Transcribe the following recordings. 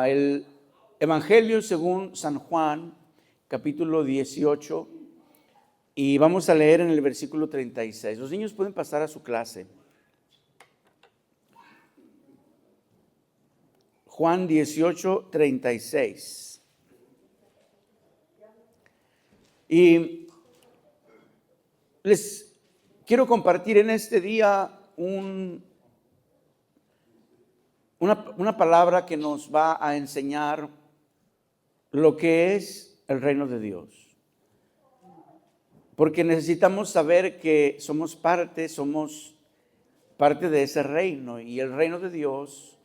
el Evangelio según San Juan, capítulo 18, y vamos a leer en el versículo 36. Los niños pueden pasar a su clase. Juan 18, 36. Y les quiero compartir en este día una palabra que nos va a enseñar lo que es el reino de Dios. Porque necesitamos saber que somos parte de ese reino, y el reino de Dios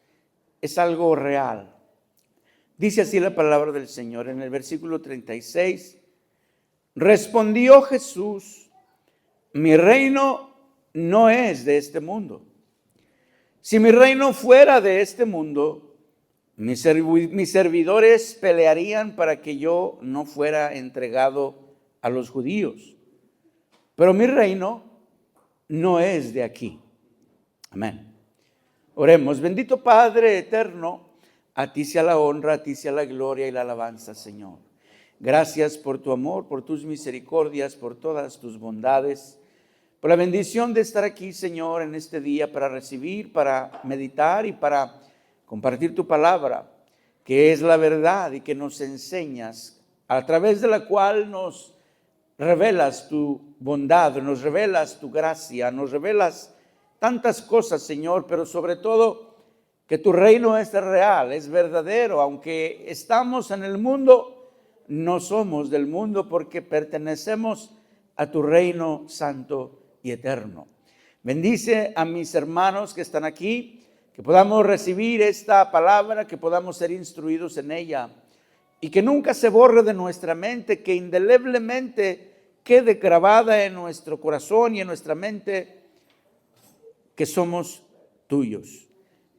es algo real. Dice así la palabra del Señor en el versículo 36. Respondió Jesús: mi reino no es de este mundo. Si mi reino fuera de este mundo, mis servidores pelearían para que yo no fuera entregado a los judíos. Pero mi reino no es de aquí. Amén. Oremos. Bendito Padre eterno, a ti sea la honra, a ti sea la gloria y la alabanza, Señor. Gracias por tu amor, por tus misericordias, por todas tus bondades, por la bendición de estar aquí, Señor, en este día para recibir, para meditar y para compartir tu palabra, que es la verdad y que nos enseñas, a través de la cual nos revelas tu bondad, nos revelas tu gracia, nos revelas tantas cosas, Señor, pero sobre todo que tu reino es real, es verdadero. Aunque estamos en el mundo, no somos del mundo, porque pertenecemos a tu reino santo y eterno. Bendice a mis hermanos que están aquí, que podamos recibir esta palabra, que podamos ser instruidos en ella, y que nunca se borre de nuestra mente, que indeleblemente quede grabada en nuestro corazón y en nuestra mente que somos tuyos.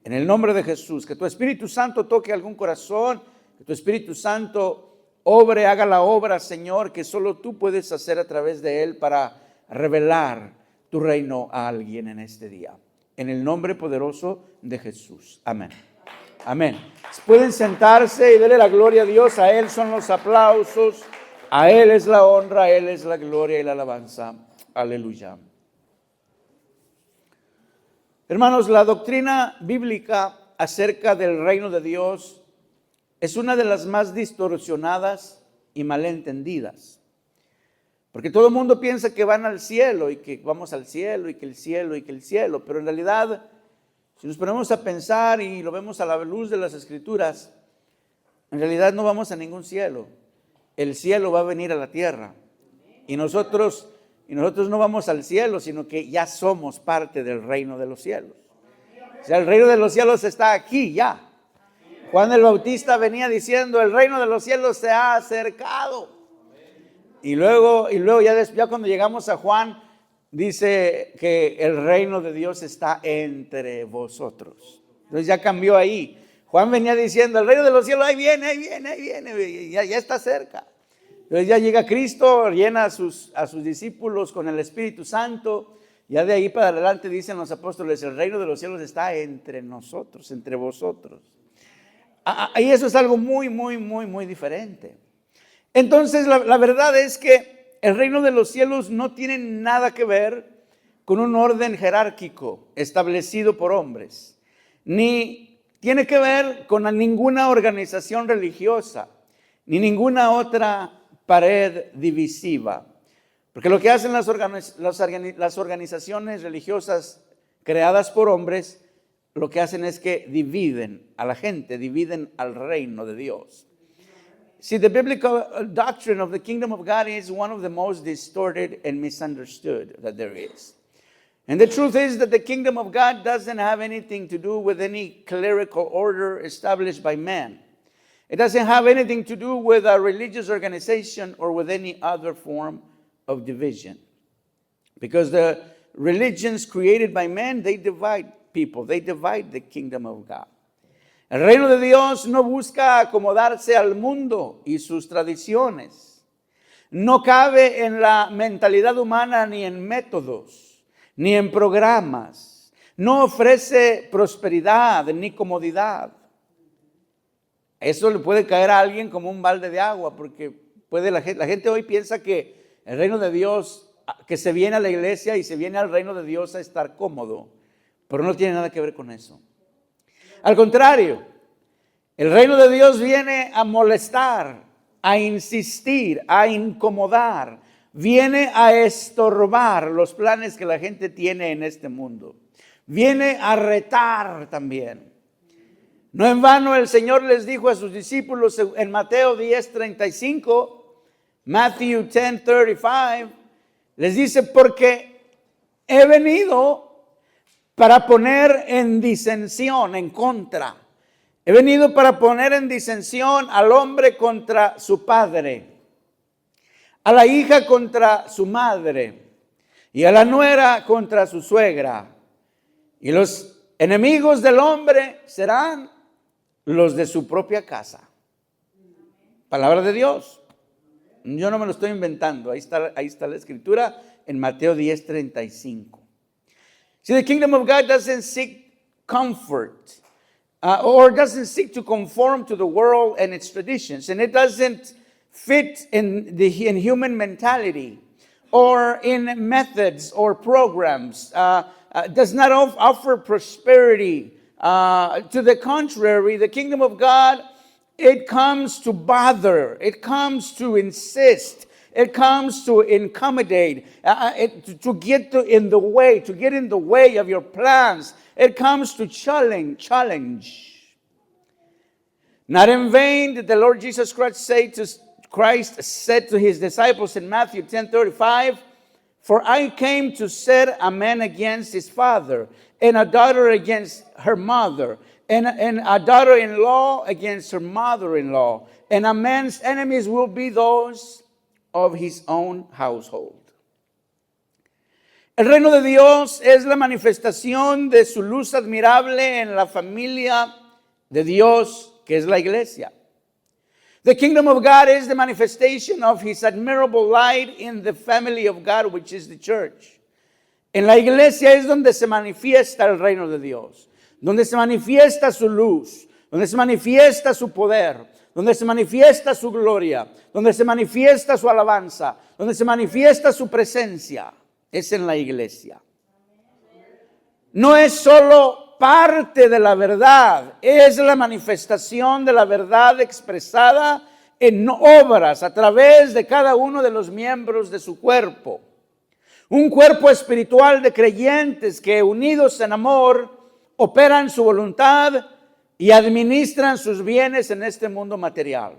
En el nombre de Jesús, que tu Espíritu Santo toque algún corazón, que tu Espíritu Santo haga la obra, Señor, que solo tú puedes hacer a través de él para revelar tu reino a alguien en este día. En el nombre poderoso de Jesús. Amén. Amén. Pueden sentarse y darle la gloria a Dios. A él son los aplausos, a él es la honra, a él es la gloria y la alabanza. Aleluya. Hermanos, la doctrina bíblica acerca del reino de Dios es una de las más distorsionadas y malentendidas. Porque todo el mundo piensa que van al cielo y que vamos al cielo y que el cielo y que el cielo. Pero en realidad, si nos ponemos a pensar y lo vemos a la luz de las Escrituras, en realidad no vamos a ningún cielo. El cielo va a venir a la tierra. Y nosotros no vamos al cielo, sino que ya somos parte del reino de los cielos. O sea, el reino de los cielos está aquí ya. Juan el Bautista venía diciendo: el reino de los cielos se ha acercado. Y luego ya cuando llegamos a Juan, dice que el reino de Dios está entre vosotros. Entonces ya cambió ahí. Juan venía diciendo: el reino de los cielos ahí viene, ya está cerca. Entonces ya llega Cristo, llena a sus discípulos con el Espíritu Santo. Ya de ahí para adelante dicen los apóstoles: el reino de los cielos está entre nosotros, entre vosotros. Y eso es algo muy, muy, muy, muy diferente. Entonces la verdad es que el reino de los cielos no tiene nada que ver con un orden jerárquico establecido por hombres, ni tiene que ver con ninguna organización religiosa, ni ninguna otra pared divisiva. Porque lo que hacen las organizaciones religiosas creadas por hombres, lo que hacen es que dividen a la gente, dividen al reino de Dios. See, the biblical doctrine of the kingdom of God is one of the most distorted and misunderstood that there is. And the truth is that the kingdom of God doesn't have anything to do with any clerical order established by man. It doesn't have anything to do with a religious organization or with any other form of division. Because the religions created by man, they divide people. They divide the kingdom of God. El reino de Dios no busca acomodarse al mundo y sus tradiciones. No cabe en la mentalidad humana, ni en métodos, ni en programas. No ofrece prosperidad ni comodidad. Eso le puede caer a alguien como un balde de agua, porque la gente hoy piensa que el reino de Dios, que se viene a la iglesia y se viene al reino de Dios a estar cómodo, pero no tiene nada que ver con eso. Al contrario, el reino de Dios viene a molestar, a insistir, a incomodar, viene a estorbar los planes que la gente tiene en este mundo. Viene a retar también. No en vano el Señor les dijo a sus discípulos en Mateo 10:35, Matthew 10:35, les dice, porque he venido para poner en disensión, en contra. He venido para poner en disensión al hombre contra su padre, a la hija contra su madre y a la nuera contra su suegra. Y los enemigos del hombre serán los de su propia casa. Palabra de Dios. Yo no me lo estoy inventando. Ahí está la escritura en Mateo 10:35. See, the kingdom of God doesn't seek comfort or doesn't seek to conform to the world and its traditions. And it doesn't fit in human mentality or in methods or programs. Does not offer prosperity. To the contrary, the kingdom of God, it comes to bother, it comes to insist, it comes to incommodate, to get in the way of your plans. It comes to challenge. Not in vain did the Lord Jesus Christ said to his disciples in Matthew 10:35, for I came to set a man against his father, and a daughter against her mother, and a daughter-in-law against her mother-in-law, and a man's enemies will be those of his own household. El reino de Dios es la manifestación de su luz admirable en la familia de Dios, que es la iglesia. The kingdom of God is the manifestation of his admirable light in the family of God, which is the church. En la iglesia es donde se manifiesta el reino de Dios, donde se manifiesta su luz, donde se manifiesta su poder, donde se manifiesta su gloria, donde se manifiesta su alabanza, donde se manifiesta su presencia. Es en la iglesia. No es solo parte de la verdad, es la manifestación de la verdad expresada en obras a través de cada uno de los miembros de su cuerpo. Un cuerpo espiritual de creyentes que, unidos en amor, operan su voluntad y administran sus bienes en este mundo material.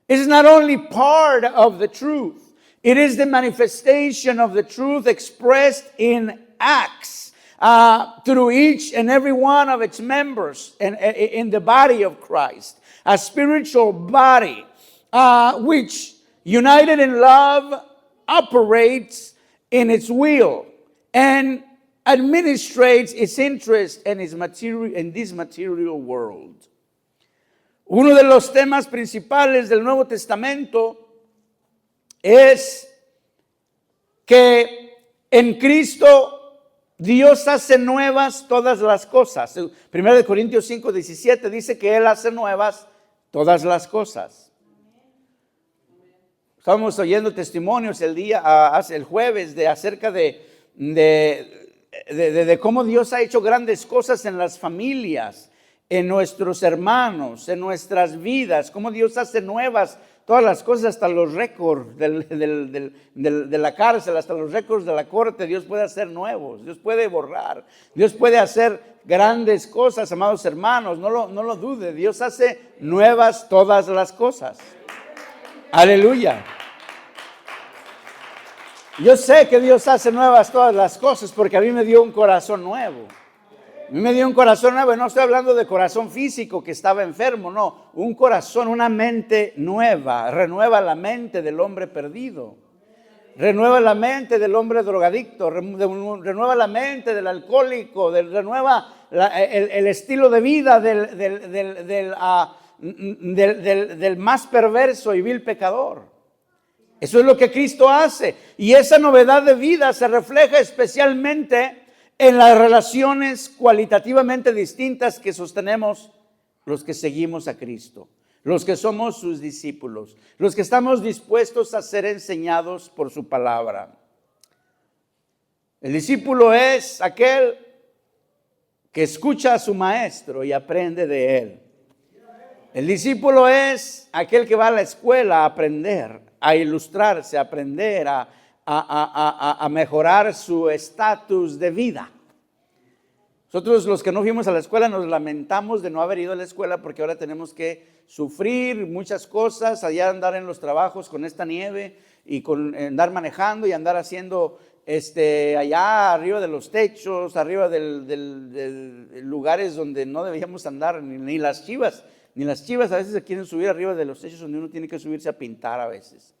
It is not only part of the truth, it is the manifestation of the truth expressed in acts through each and every one of its members in the body of Christ. A spiritual body which, united in love, operates in its will and administrates its interest in this material world. Uno de los temas principales del Nuevo Testamento es que en Cristo Dios hace nuevas todas las cosas. 1 Corintios 5:17 dice que Él hace nuevas todas las cosas. Estábamos oyendo testimonios el jueves acerca de cómo Dios ha hecho grandes cosas en las familias, en nuestros hermanos, en nuestras vidas, cómo Dios hace nuevas todas las cosas, hasta los récords de la cárcel, hasta los récords de la corte, Dios puede hacer nuevos, Dios puede borrar, Dios puede hacer grandes cosas, amados hermanos, no lo dude, Dios hace nuevas todas las cosas. Aleluya. Yo sé que Dios hace nuevas todas las cosas porque a mí me dio un corazón nuevo. A mí me dio un corazón nuevo, no estoy hablando de corazón físico que estaba enfermo, no, un corazón, una mente nueva, renueva la mente del hombre perdido, renueva la mente del hombre drogadicto, renueva la mente del alcohólico, renueva el estilo de vida del más perverso y vil pecador. Eso es lo que Cristo hace, y esa novedad de vida se refleja especialmente en las relaciones cualitativamente distintas que sostenemos los que seguimos a Cristo, los que somos sus discípulos, los que estamos dispuestos a ser enseñados por su palabra. El discípulo es aquel que escucha a su maestro y aprende de él. El discípulo es aquel que va a la escuela a aprender, a ilustrarse, a aprender, a mejorar su estatus de vida. Nosotros los que no fuimos a la escuela nos lamentamos de no haber ido a la escuela porque ahora tenemos que sufrir muchas cosas, allá andar en los trabajos con esta nieve y con andar manejando y andar haciendo allá arriba de los techos, arriba de lugares donde no debíamos andar, ni las chivas a veces se quieren subir arriba de los techos donde uno tiene que subirse a pintar a veces.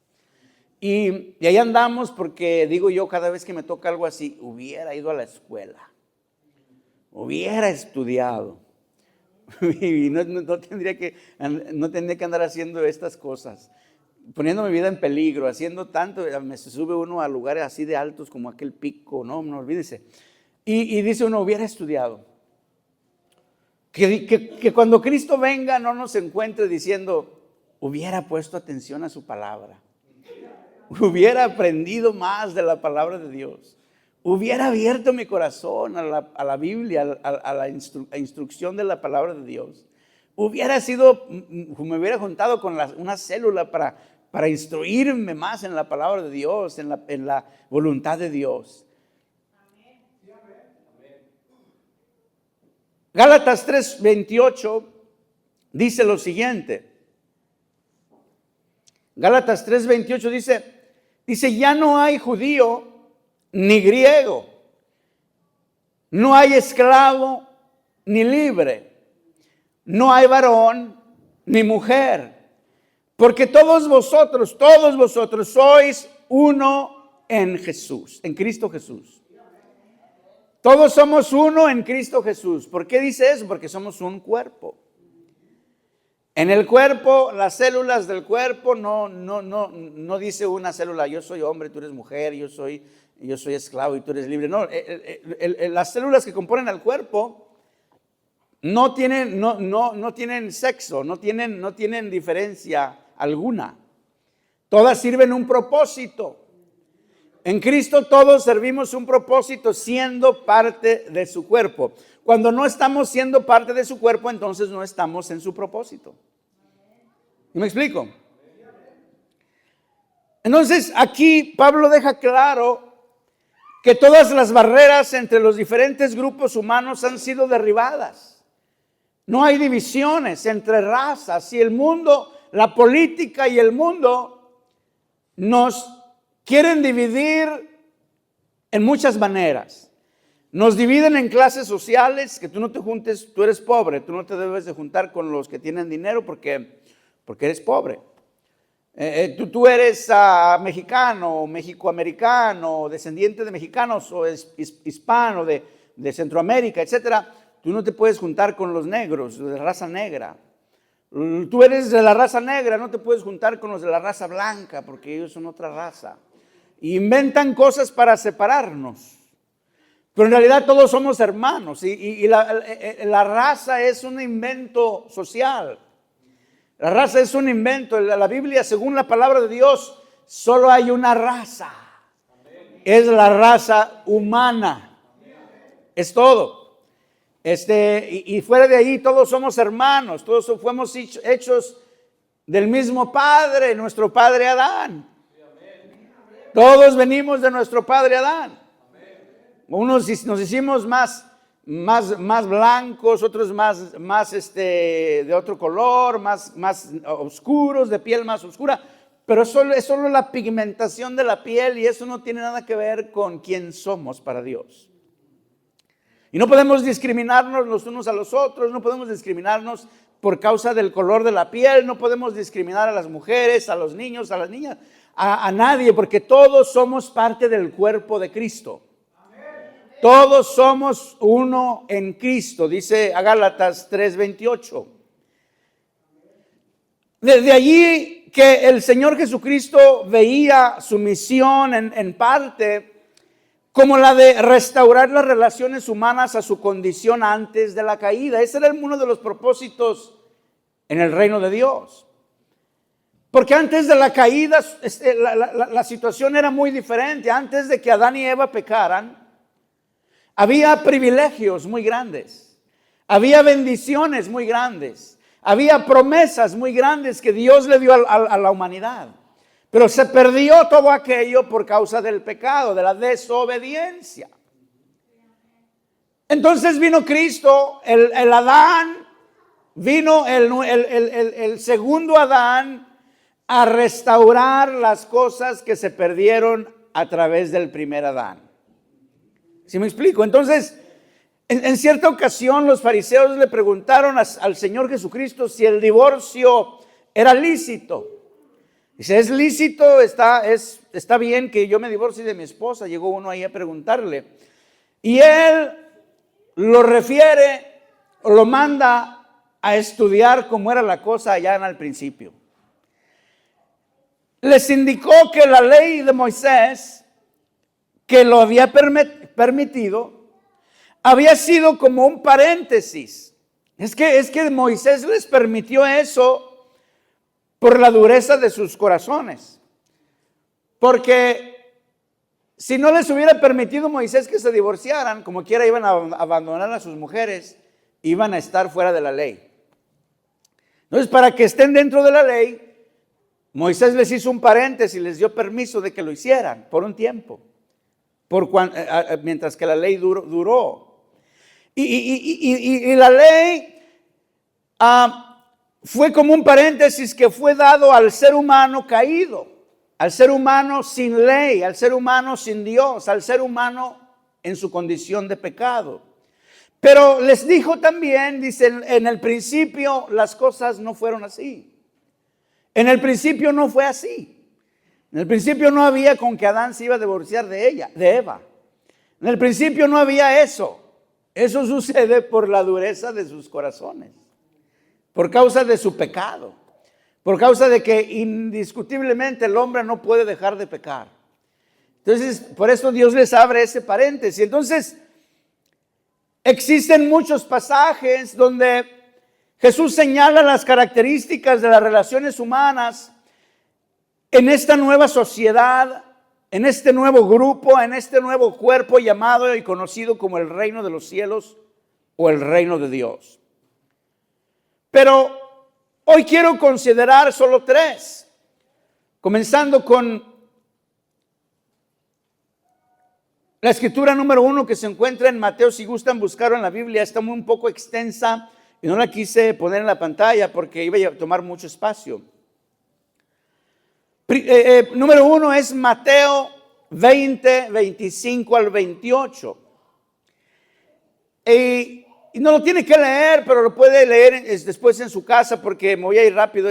Y ahí andamos porque digo yo, cada vez que me toca algo así, hubiera ido a la escuela, hubiera estudiado y no tendría que andar haciendo estas cosas, poniendo mi vida en peligro, haciendo tanto. Me sube uno a lugares así de altos como aquel pico, no olvídese. Y dice uno, hubiera estudiado. Que cuando Cristo venga no nos encuentre diciendo, hubiera puesto atención a su palabra, hubiera aprendido más de la palabra de Dios, hubiera abierto mi corazón a la Biblia, a la instrucción de la palabra de Dios, me hubiera juntado con una célula para instruirme más en la palabra de Dios, en la voluntad de Dios. Gálatas 3:28 dice lo siguiente. Gálatas 3:28 dice, ya no hay judío ni griego, no hay esclavo ni libre, no hay varón ni mujer, porque todos vosotros sois uno en Jesús, en Cristo Jesús. Todos somos uno en Cristo Jesús. ¿Por qué dice eso? Porque somos un cuerpo. En el cuerpo, las células del cuerpo no dice una célula, yo soy hombre, tú eres mujer, yo soy esclavo y tú eres libre. No, las células que componen el cuerpo no tienen sexo, no tienen diferencia alguna. Todas sirven un propósito. En Cristo todos servimos un propósito siendo parte de su cuerpo. Cuando no estamos siendo parte de su cuerpo, entonces no estamos en su propósito. ¿Me explico? Entonces aquí Pablo deja claro que todas las barreras entre los diferentes grupos humanos han sido derribadas. No hay divisiones entre razas. Y el mundo, la política y el mundo nos quieren dividir en muchas maneras. Nos dividen en clases sociales, que tú no te juntes, tú eres pobre, tú no te debes de juntar con los que tienen dinero porque eres pobre. Tú eres mexicano, mexicoamericano, descendiente de mexicanos o hispano de Centroamérica, etcétera. Tú no te puedes juntar con los negros, de raza negra. Tú eres de la raza negra, no te puedes juntar con los de la raza blanca porque ellos son otra raza. Inventan cosas para separarnos, pero en realidad todos somos hermanos y la raza es un invento social. La raza es un invento. En la Biblia, según la palabra de Dios, solo hay una raza. Es la raza humana. Es todo. Y fuera de ahí todos somos hermanos, todos fuimos hechos del mismo Padre, nuestro Padre Adán. Todos venimos de nuestro padre Adán. Unos nos hicimos más blancos, otros más de otro color, más oscuros, de piel más oscura. Pero es solo la pigmentación de la piel y eso no tiene nada que ver con quién somos para Dios. Y no podemos discriminarnos los unos a los otros, no podemos discriminarnos por causa del color de la piel, no podemos discriminar a las mujeres, a los niños, a las niñas. A nadie, porque todos somos parte del cuerpo de Cristo. Todos somos uno en Cristo, dice Gálatas 3:28. Desde allí que el Señor Jesucristo veía su misión en parte como la de restaurar las relaciones humanas a su condición antes de la caída. Ese era uno de los propósitos en el reino de Dios. Porque antes de la caída, la situación era muy diferente. Antes de que Adán y Eva pecaran, había privilegios muy grandes. Había bendiciones muy grandes. Había promesas muy grandes que Dios le dio a la humanidad. Pero se perdió todo aquello por causa del pecado, de la desobediencia. Entonces vino Cristo, el Adán, vino el segundo Adán a restaurar las cosas que se perdieron a través del primer Adán. ¿Sí me explico? Entonces, en cierta ocasión los fariseos le preguntaron al Señor Jesucristo si el divorcio era lícito. Dice, ¿es lícito? ¿Está bien que yo me divorcie de mi esposa? Llegó uno ahí a preguntarle. Y él lo refiere, o lo manda a estudiar cómo era la cosa allá en el principio. Les indicó que la ley de Moisés, que lo había permitido, había sido como un paréntesis. Es que Moisés les permitió eso por la dureza de sus corazones. Porque si no les hubiera permitido Moisés que se divorciaran, como quiera iban a abandonar a sus mujeres, iban a estar fuera de la ley. Entonces, para que estén dentro de la ley, Moisés les hizo un paréntesis y les dio permiso de que lo hicieran por un tiempo, mientras que la ley duró. Y la ley fue como un paréntesis que fue dado al ser humano caído, al ser humano sin ley, al ser humano sin Dios, al ser humano en su condición de pecado. Pero les dijo también, dicen, en el principio las cosas no fueron así. En el principio no fue así. En el principio no había con que Adán se iba a divorciar de Eva. En el principio no había eso. Eso sucede por la dureza de sus corazones, por causa de su pecado, por causa de que indiscutiblemente el hombre no puede dejar de pecar. Entonces, por eso Dios les abre ese paréntesis. Entonces, existen muchos pasajes donde Jesús señala las características de las relaciones humanas en esta nueva sociedad, en este nuevo grupo, en este nuevo cuerpo llamado y conocido como el reino de los cielos o el reino de Dios. Pero hoy quiero considerar solo 3, comenzando con la escritura número 1 que se encuentra en Mateo. Si gustan buscarlo en la Biblia, está un poco extensa y no la quise poner en la pantalla porque iba a tomar mucho espacio. Número 1 es Mateo 20, 25 al 28. Y no lo tiene que leer, pero lo puede leer después en su casa porque me voy a ir rápido.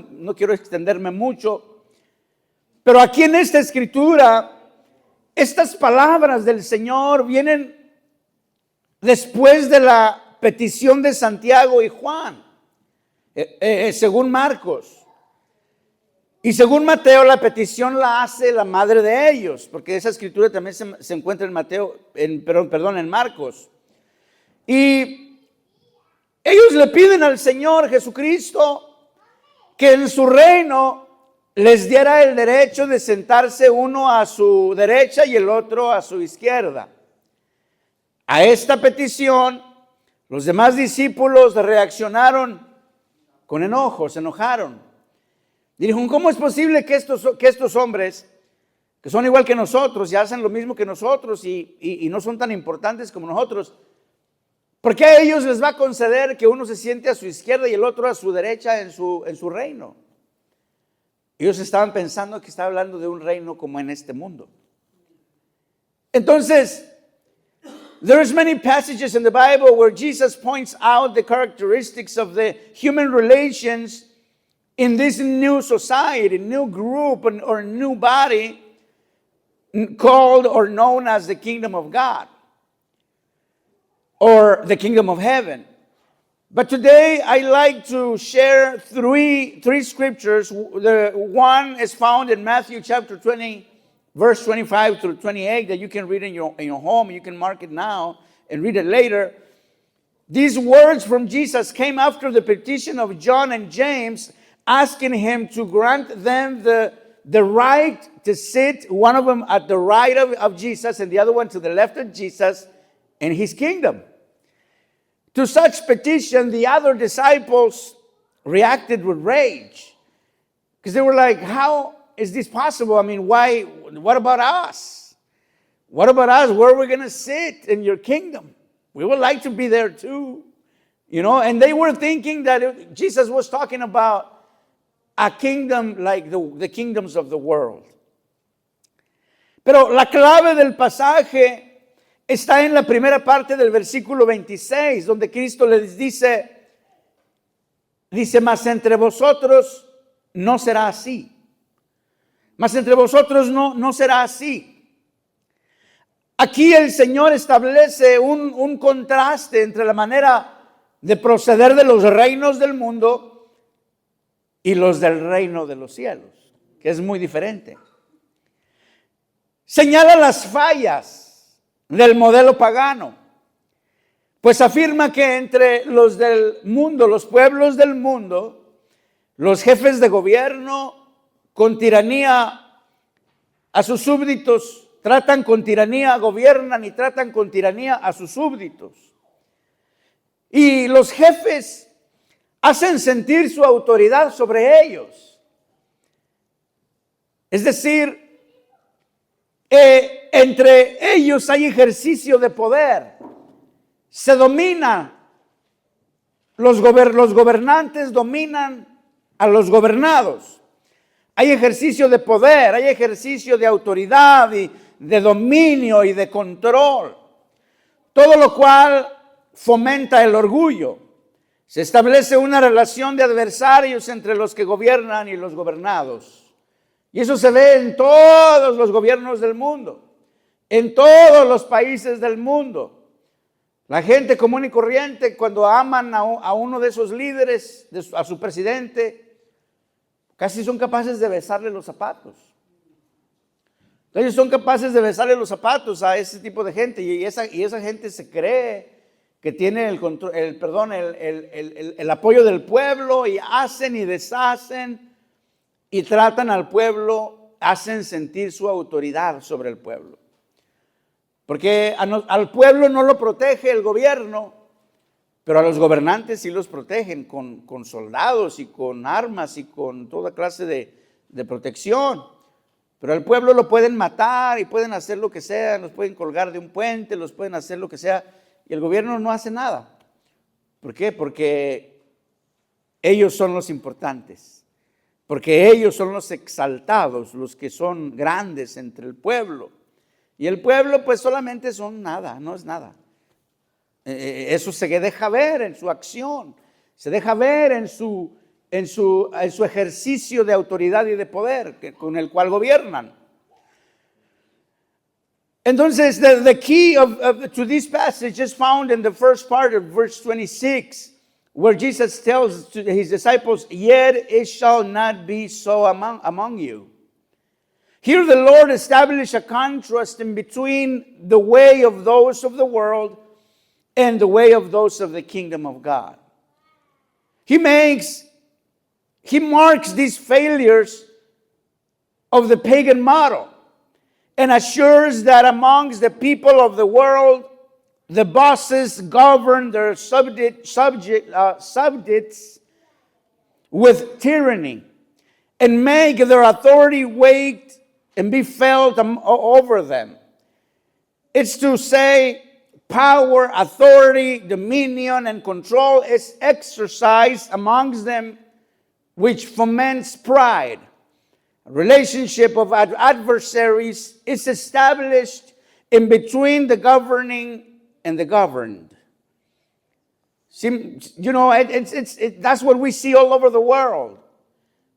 No quiero extenderme mucho. Pero aquí en esta escritura, estas palabras del Señor vienen después de la petición de Santiago y Juan, según Marcos. Y según Mateo, la petición la hace la madre de ellos, porque esa escritura también se encuentra en Marcos. Y ellos le piden al Señor Jesucristo que en su reino les diera el derecho de sentarse uno a su derecha y el otro a su izquierda. A esta petición, los demás discípulos reaccionaron con enojo, se enojaron. Dijeron, ¿cómo es posible que estos hombres, que son igual que nosotros y hacen lo mismo que nosotros y no son tan importantes como nosotros, ¿por qué a ellos les va a conceder que uno se siente a su izquierda y el otro a su derecha en su reino? Ellos estaban pensando que estaba hablando de un reino como en este mundo. Entonces, there's many passages in the Bible where Jesus points out the characteristics of the human relations in this new society, new group, or new body called or known as the kingdom of God or the kingdom of heaven. But today I like to share three scriptures. The one is found in Matthew chapter 20, verse 25 through 28 that you can read in your home. You can mark it now and read it later. These words from Jesus came after the petition of John and James, asking him to grant them the right to sit, one of them at the right of Jesus and the other one to the left of Jesus in his kingdom. To such petition, the other disciples reacted with rage, because they were like, how is this possible? I mean, why? What about us? What about us? Where are we going to sit in your kingdom? We would like to be there too. You know, and they were thinking that Jesus was talking about a kingdom like the kingdoms of the world. Pero la clave del pasaje está en la primera parte del versículo 26, donde Cristo les dice, mas entre vosotros no será así. Mas entre vosotros no será así. Aquí el Señor establece un contraste entre la manera de proceder de los reinos del mundo y los del reino de los cielos, que es muy diferente. Señala las fallas del modelo pagano, pues afirma que entre los del mundo, los pueblos del mundo, los jefes de gobierno con tiranía a sus súbditos, tratan con tiranía, gobiernan y tratan con tiranía a sus súbditos. Y los jefes hacen sentir su autoridad sobre ellos. Es decir, entre ellos hay ejercicio de poder. Se domina, los gobernantes dominan a los gobernados. Hay ejercicio de poder, hay ejercicio de autoridad y de dominio y de control, todo lo cual fomenta el orgullo. Se establece una relación de adversarios entre los que gobiernan y los gobernados. Y eso se ve en todos los gobiernos del mundo, en todos los países del mundo. La gente común y corriente, cuando aman a uno de esos líderes, a su presidente, casi son capaces de besarle los zapatos. Ellos son capaces de besarle los zapatos a ese tipo de gente, y esa gente se cree que tiene el apoyo del pueblo, y hacen y deshacen y tratan al pueblo, hacen sentir su autoridad sobre el pueblo. Porque al pueblo no lo protege el gobierno, pero a los gobernantes sí los protegen con soldados y con armas y con toda clase de protección. Pero al pueblo lo pueden matar y pueden hacer lo que sea, los pueden colgar de un puente, los pueden hacer lo que sea, y el gobierno no hace nada. ¿Por qué? Porque ellos son los importantes, porque ellos son los exaltados, los que son grandes entre el pueblo. Y el pueblo pues solamente son nada, no es nada. Eso se deja ver en su acción, se deja ver en su ejercicio de autoridad y de poder con el cual gobiernan. Entonces, the key to this passage is found in the first part of verse 26, where Jesus tells to his disciples, "Yet it shall not be so among you." Here the Lord established a contrast in between the way of those of the world and the way of those of the kingdom of God. He marks these failures of the pagan model and assures that amongst the people of the world, the bosses govern their subjects with tyranny and make their authority weight and be felt over them. It's to say, power, authority, dominion, and control is exercised amongst them, which foments pride. A relationship of adversaries is established in between the governing and the governed. See, you know, that's what we see all over the world.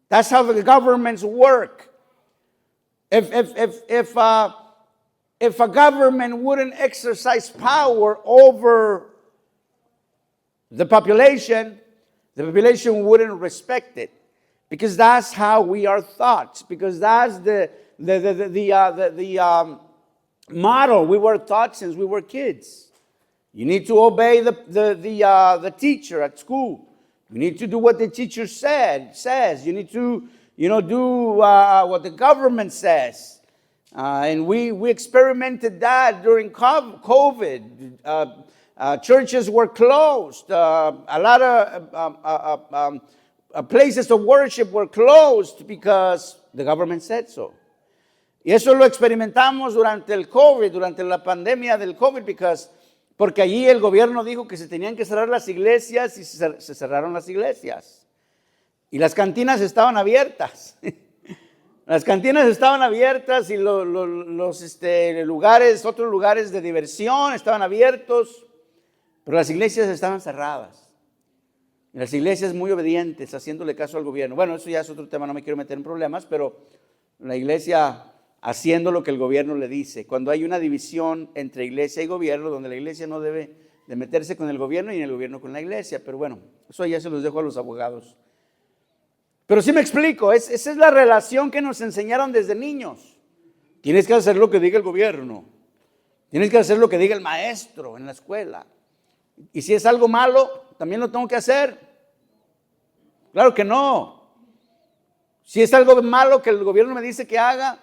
That's how the governments work. If a government wouldn't exercise power over the population wouldn't respect it, because that's how we are taught. Because that's the model we were taught since we were kids. You need to obey the teacher at school. You need to do what the teacher says. You need to, do what the government says. And we experimented that during COVID. Churches were closed. A lot of places of worship were closed because the government said so. Y eso lo experimentamos durante el COVID, durante la pandemia del COVID, porque allí el gobierno dijo que se tenían que cerrar las iglesias y se cerraron las iglesias. Y las cantinas estaban abiertas. Las cantinas estaban abiertas y los lugares, otros lugares de diversión estaban abiertos, pero las iglesias estaban cerradas. Y las iglesias muy obedientes, haciéndole caso al gobierno. Bueno, eso ya es otro tema, no me quiero meter en problemas, pero la iglesia haciendo lo que el gobierno le dice. Cuando hay una división entre iglesia y gobierno, donde la iglesia no debe de meterse con el gobierno y el gobierno con la iglesia. Pero bueno, eso ya se los dejo a los abogados. Pero sí me explico, esa es la relación que nos enseñaron desde niños. Tienes que hacer lo que diga el gobierno. Tienes que hacer lo que diga el maestro en la escuela. Y si es algo malo, también lo tengo que hacer. Claro que no. Si es algo malo que el gobierno me dice que haga,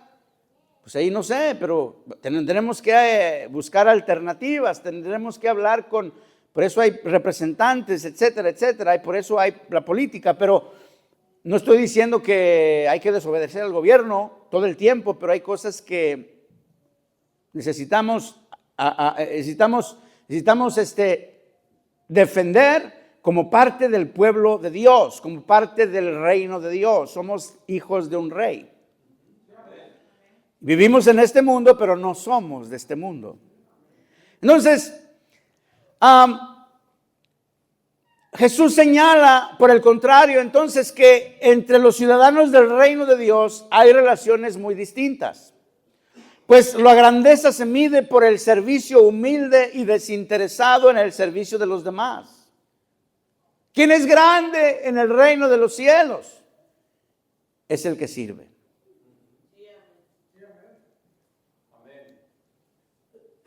pues ahí no sé, pero tendremos que buscar alternativas, tendremos que hablar por eso hay representantes, etcétera, etcétera, y por eso hay la política, pero no estoy diciendo que hay que desobedecer al gobierno todo el tiempo, pero hay cosas que necesitamos defender como parte del pueblo de Dios, como parte del reino de Dios. Somos hijos de un rey. Vivimos en este mundo, pero no somos de este mundo. Entonces, Jesús señala, por el contrario, entonces que entre los ciudadanos del reino de Dios hay relaciones muy distintas. Pues la grandeza se mide por el servicio humilde y desinteresado en el servicio de los demás. ¿Quién es grande en el reino de los cielos? Es el que sirve.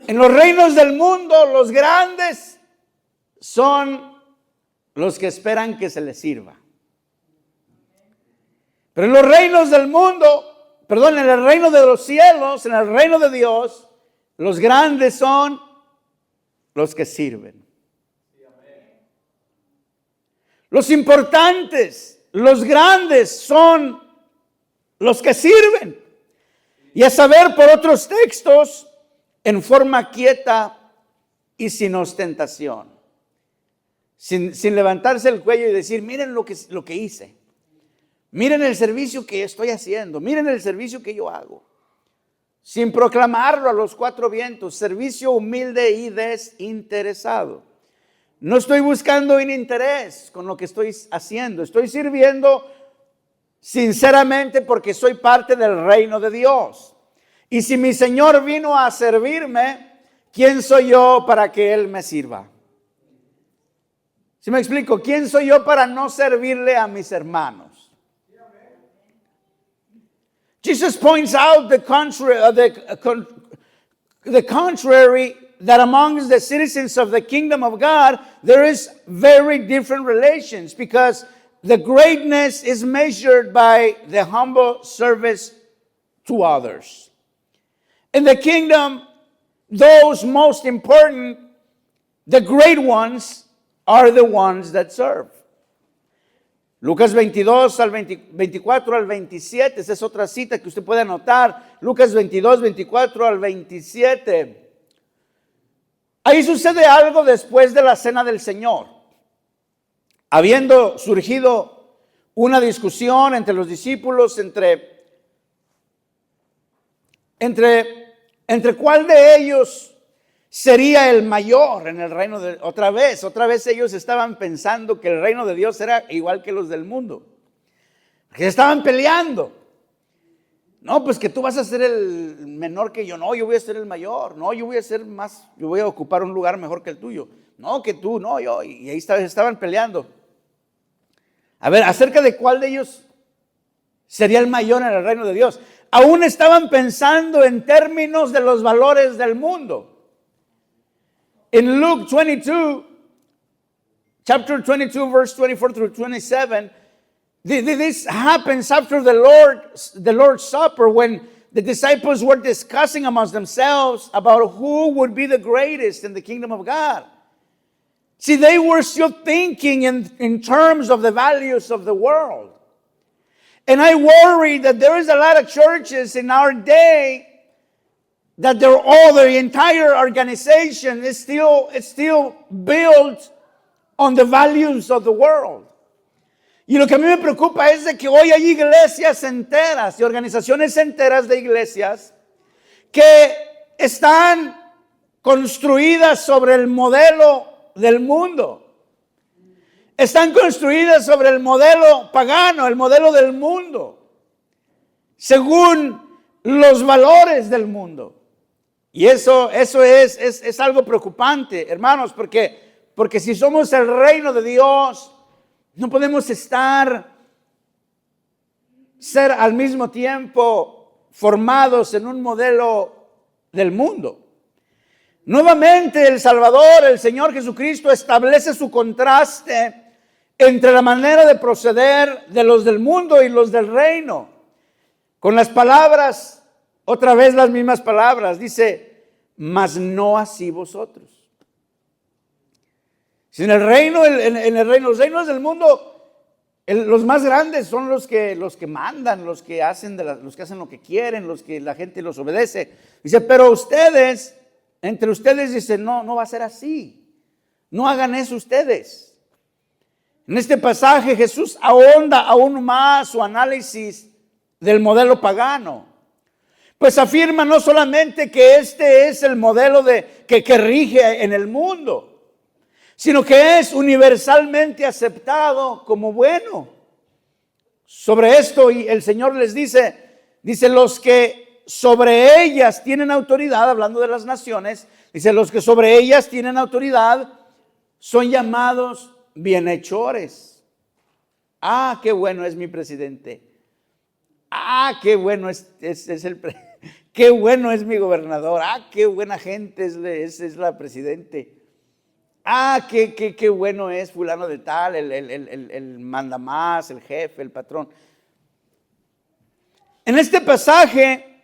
En los reinos del mundo, los grandes son los que esperan que se les sirva. Pero en los reinos del mundo, en el reino de los cielos, en el reino de Dios, los grandes son los que sirven. Los importantes, los grandes son los que sirven. Y a saber por otros textos, en forma quieta y sin ostentación. Sin levantarse el cuello y decir, miren lo que hice. Miren el servicio que estoy haciendo. Miren el servicio que yo hago. Sin proclamarlo a los cuatro vientos. Servicio humilde y desinteresado. No estoy buscando un interés con lo que estoy haciendo. Estoy sirviendo sinceramente porque soy parte del reino de Dios. Y si mi Señor vino a servirme, ¿quién soy yo para que Él me sirva? ¿Sí me explico? ¿Quién soy yo para no servirle a mis hermanos? Jesus points out the contrary that amongst the citizens of the kingdom of God, there is very different relations because the greatness is measured by the humble service to others. In the kingdom, those most important, the great ones, are the ones that serve. Lucas 22 al 24 al 27, esa es otra cita que usted puede anotar. Lucas 22, 24 al 27. Ahí sucede algo después de la cena del Señor. Habiendo surgido una discusión entre los discípulos, entre cuál de ellos sería el mayor en el reino de otra vez ellos estaban pensando que el reino de Dios era igual que los del mundo, que estaban peleando. No, pues que tú vas a ser el menor que yo. No, yo voy a ser el mayor. No, yo voy a ser más, yo voy a ocupar un lugar mejor que el tuyo. No, que tú, no, yo. Y ahí estaban peleando. A ver, acerca de cuál de ellos sería el mayor en el reino de Dios. Aún estaban pensando en términos de los valores del mundo. in Luke 22, chapter 22, verse 24 through 27, this happens after the Lord's Supper, when the disciples were discussing amongst themselves about who would be the greatest in the kingdom of God. See, they were still thinking in terms of the values of the world. And I worry that there is a lot of churches in our day that the entire organization is still built on the values of the world. Y lo que a mí me preocupa es de que hoy hay iglesias enteras y organizaciones enteras de iglesias que están construidas sobre el modelo del mundo. Están construidas sobre el modelo pagano, el modelo del mundo, según los valores del mundo. Y eso es algo preocupante, hermanos, porque si somos el reino de Dios, no podemos ser al mismo tiempo formados en un modelo del mundo. Nuevamente el Salvador, el Señor Jesucristo, establece su contraste entre la manera de proceder de los del mundo y los del reino. Con las palabras, otra vez las mismas palabras, dice, mas no así vosotros. Si en el reino, los reinos del mundo, los más grandes son los que mandan, los que hacen lo que quieren, los que la gente los obedece. Dice, pero ustedes, entre ustedes, dice, no va a ser así. No hagan eso ustedes. En este pasaje Jesús ahonda aún más su análisis del modelo pagano. Pues afirma no solamente que este es el modelo que rige en el mundo, sino que es universalmente aceptado como bueno. Sobre esto y el Señor les dice los que sobre ellas tienen autoridad, hablando de las naciones, dice los que sobre ellas tienen autoridad son llamados bienhechores. Ah, qué bueno es mi presidente. Ah, qué bueno qué bueno es mi gobernador. Ah, qué buena gente es la presidente. Ah, qué bueno es fulano de tal, el mandamás, el jefe, el patrón. En este pasaje,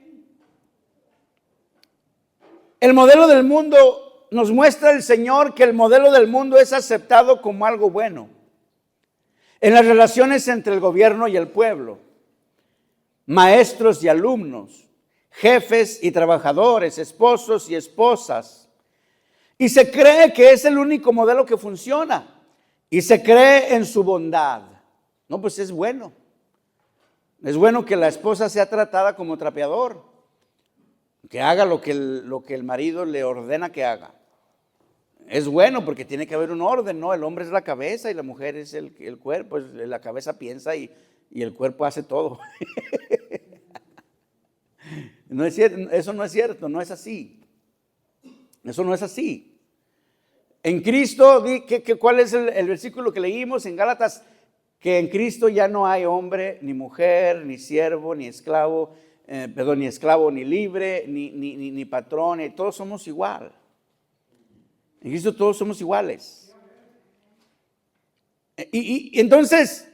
el modelo del mundo nos muestra el Señor que el modelo del mundo es aceptado como algo bueno en las relaciones entre el gobierno y el pueblo, maestros y alumnos, jefes y trabajadores, esposos y esposas. Y se cree que es el único modelo que funciona. Y se cree en su bondad. No, pues es bueno. Es bueno que la esposa sea tratada como trapeador. Que haga lo que el marido le ordena que haga. Es bueno porque tiene que haber un orden, ¿no? El hombre es la cabeza y la mujer es el cuerpo. La cabeza piensa y el cuerpo hace todo. No es cierto, eso no es cierto, no es así. Eso no es así. En Cristo, ¿cuál es el versículo que leímos en Gálatas? Que en Cristo ya no hay hombre, ni mujer, ni siervo, ni esclavo, ni esclavo, ni libre, ni patrón, todos somos igual. En Cristo todos somos iguales. Y entonces,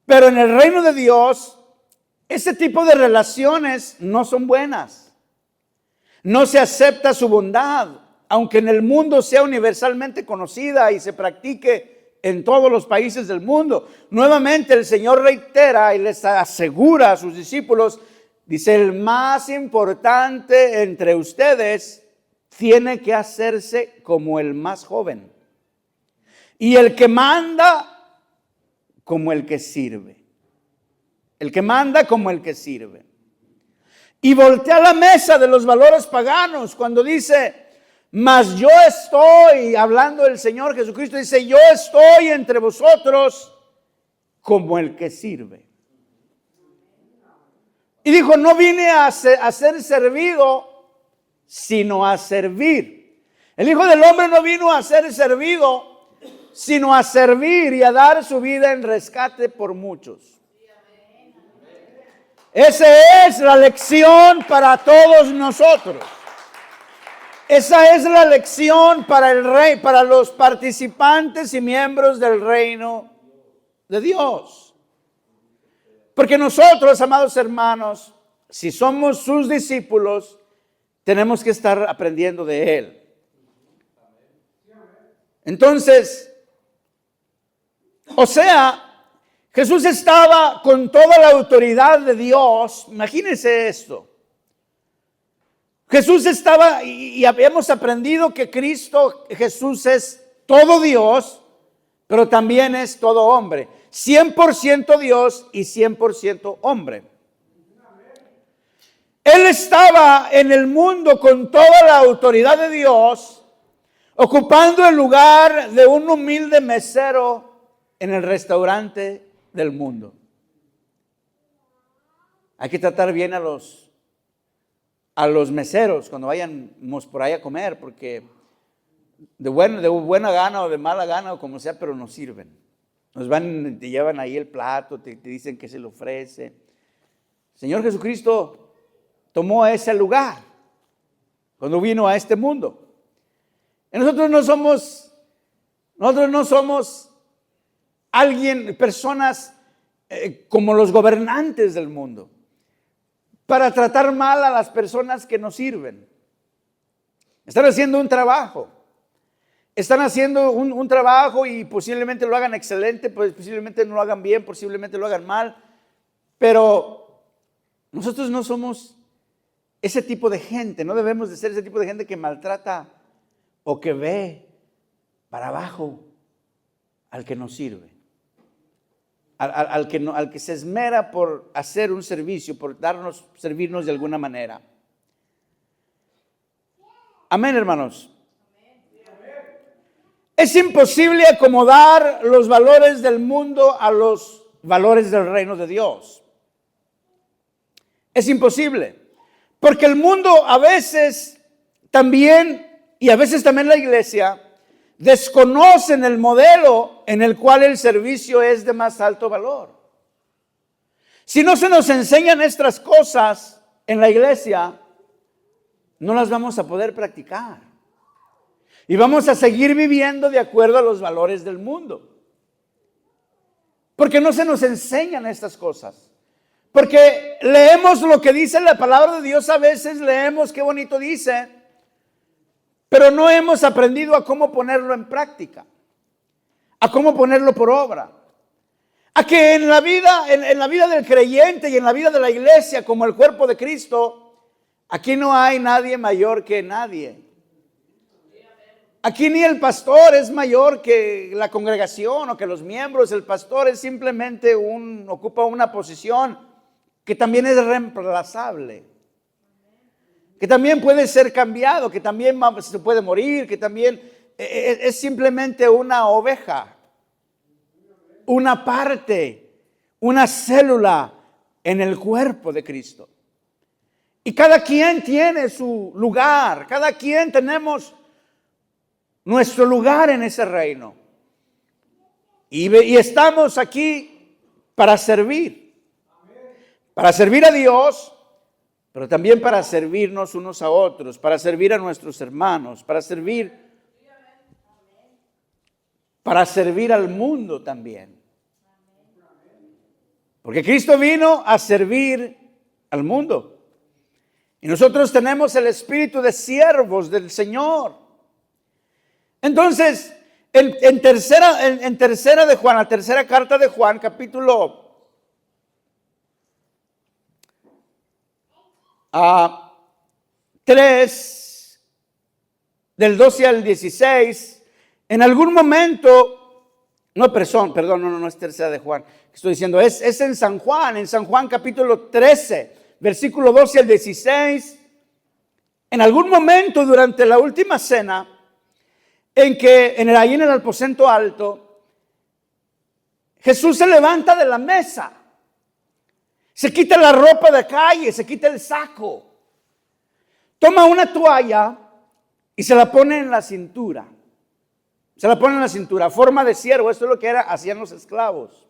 pero en el reino de Dios, ese tipo de relaciones no son buenas. No se acepta su bondad, aunque en el mundo sea universalmente conocida y se practique en todos los países del mundo. Nuevamente el Señor reitera y les asegura a sus discípulos, dice, el más importante entre ustedes tiene que hacerse como el más joven. Y el que manda como el que sirve. El que manda como el que sirve. Y voltea la mesa de los valores paganos cuando dice, mas yo estoy, hablando del Señor Jesucristo, dice, yo estoy entre vosotros como el que sirve. Y dijo, no vine a ser servido, sino a servir. El Hijo del Hombre no vino a ser servido, sino a servir y a dar su vida en rescate por muchos. Esa es la lección para todos nosotros. Esa es la lección para el rey, para los participantes y miembros del reino de Dios. Porque nosotros, amados hermanos, si somos sus discípulos, tenemos que estar aprendiendo de Él. Entonces, o sea, Jesús estaba con toda la autoridad de Dios. Imagínense esto. Jesús estaba, y habíamos aprendido que Cristo Jesús es todo Dios, pero también es todo hombre. 100% Dios y 100% hombre. Él estaba en el mundo con toda la autoridad de Dios, ocupando el lugar de un humilde mesero en el restaurante del mundo. Hay que tratar bien a los meseros cuando vayamos por ahí a comer, porque de buena gana o de mala gana o como sea, pero nos sirven. Te llevan ahí el plato, te dicen que se le ofrece. Señor Jesucristo tomó ese lugar cuando vino a este mundo. Y nosotros no somos personas como los gobernantes del mundo, para tratar mal a las personas que nos sirven. Están haciendo un trabajo. Están haciendo un trabajo y posiblemente lo hagan excelente, pues posiblemente no lo hagan bien, posiblemente lo hagan mal. Pero nosotros no somos ese tipo de gente. No debemos de ser ese tipo de gente que maltrata o que ve para abajo al que nos sirve. Al que se esmera por hacer un servicio, por servirnos de alguna manera. Amén, hermanos. Es imposible acomodar los valores del mundo a los valores del reino de Dios. Es imposible. Porque el mundo a veces también, y a veces también la iglesia, desconocen el modelo en el cual el servicio es de más alto valor. Si no se nos enseñan estas cosas en la iglesia, no las vamos a poder practicar. Y vamos a seguir viviendo de acuerdo a los valores del mundo. Porque no se nos enseñan estas cosas. Porque leemos lo que dice la palabra de Dios, a veces leemos qué bonito dice, pero no hemos aprendido a cómo ponerlo en práctica, a cómo ponerlo por obra. A que en la vida del creyente y en la vida de la iglesia, como el cuerpo de Cristo, aquí no hay nadie mayor que nadie. Aquí ni el pastor es mayor que la congregación o que los miembros. El pastor es simplemente ocupa una posición que también es reemplazable, que también puede ser cambiado, que también se puede morir, que también es simplemente una oveja, una parte, una célula en el cuerpo de Cristo. Y cada quien tiene su lugar, cada quien tenemos nuestro lugar en ese reino. Y estamos aquí para servir a Dios, pero también para servirnos unos a otros, para servir a nuestros hermanos, para servir al mundo también. Porque Cristo vino a servir al mundo. Y nosotros tenemos el espíritu de siervos del Señor. Entonces, en tercera de Juan, la tercera carta de Juan, capítulo 3, del 12 al 16, en algún momento, no es tercera de Juan, estoy diciendo, es en San Juan capítulo 13, versículo 12 al 16, en algún momento durante la última cena, ahí en el aposento alto, Jesús se levanta de la mesa. Se quita la ropa de calle, se quita el saco. Toma una toalla y se la pone en la cintura. Forma de siervo, esto es lo que hacían los esclavos.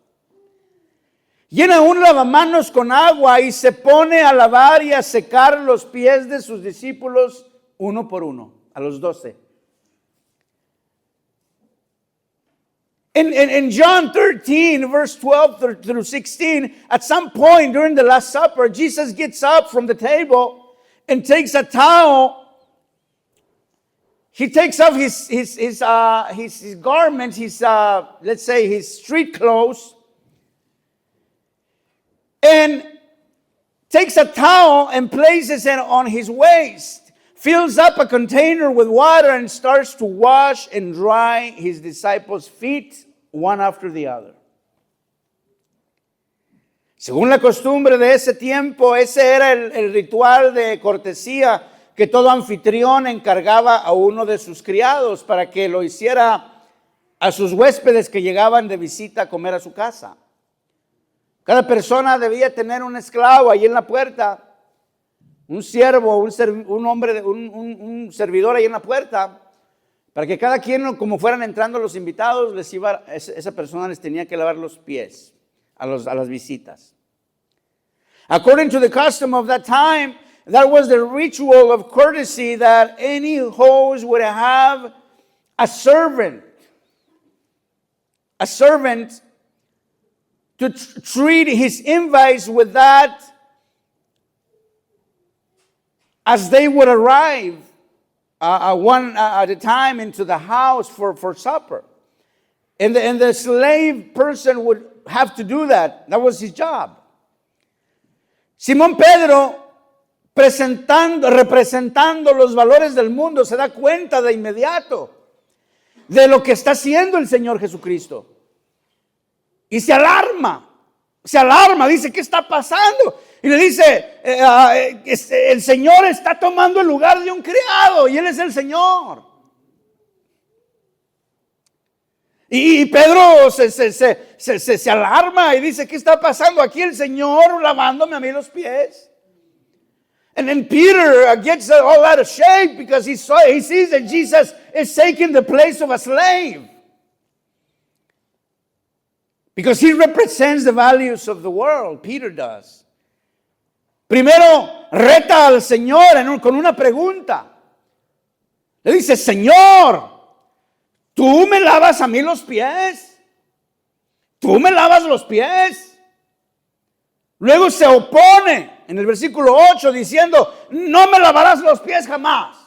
Llena un lavamanos con agua y se pone a lavar y a secar los pies de sus discípulos uno por uno. a los 12. In John 13, verse 12 through 16, at some point during the Last Supper, Jesus gets up from the table and takes a towel. He takes off his garments, let's say his street clothes, and takes a towel and places it on his waist, fills up a container with water, and starts to wash and dry his disciples' feet one after the other. Según la costumbre de ese tiempo, ese era el ritual de cortesía que todo anfitrión encargaba a uno de sus criados para que lo hiciera a sus huéspedes que llegaban de visita a comer a su casa. Cada persona debía tener un esclavo ahí en la puerta, un siervo, un servidor ahí en la puerta, para que cada quien, como fueran entrando los invitados, esa persona les tenía que lavar los pies a las visitas. According to the custom of that time, that was the ritual of courtesy, that any host would have a servant to treat his invites with that as they would arrive one at a time into the house for supper. And the slave person would have to do that. That was his job. Simón Pedro, representando los valores del mundo, se da cuenta de inmediato de lo que está haciendo el Señor Jesucristo. Y se alarma, dice, ¿qué está pasando? Y le dice, el Señor está tomando el lugar de un criado y Él es el Señor. Y Pedro se alarma y dice, ¿qué está pasando aquí? El Señor lavándome a mí los pies. And then Peter gets all out of shape because he sees that Jesus is taking the place of a slave. Because he represents the values of the world, Peter does. Primero reta al Señor con una pregunta. Le dice, Señor, ¿tú me lavas a mí los pies? ¿Tú me lavas los pies? Luego se opone en el versículo 8 diciendo, no me lavarás los pies jamás.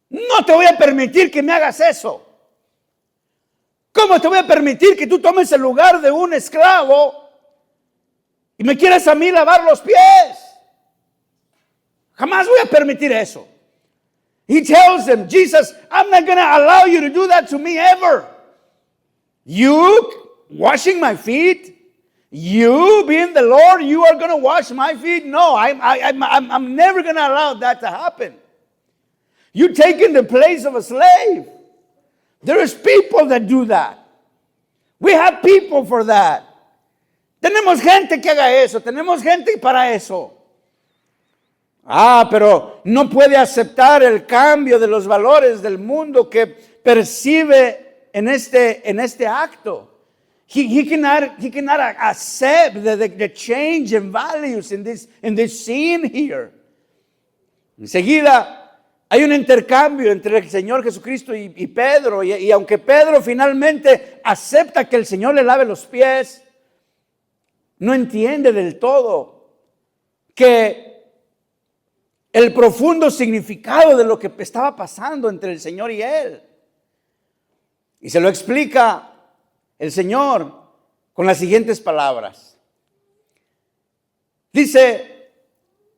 No te voy a permitir que me hagas eso. ¿Cómo te voy a permitir que tú tomes el lugar de un esclavo y me quieras a mí lavar los pies? Jamás voy a permitir eso. He tells them, Jesus, I'm not going to allow you to do that to me ever. You washing my feet? You being the Lord, you are going to wash my feet? No, I'm never going to allow that to happen. You taking the place of a slave. There is people that do that. We have people for that. Tenemos gente que haga eso. Tenemos gente para eso. Pero no puede aceptar el cambio de los valores del mundo que percibe en este acto. He cannot accept the change in values in this scene here. Enseguida hay un intercambio entre el Señor Jesucristo y Pedro, y aunque Pedro finalmente acepta que el Señor le lave los pies, no entiende del todo que el profundo significado de lo que estaba pasando entre el Señor y él. Y se lo explica el Señor con las siguientes palabras. Dice,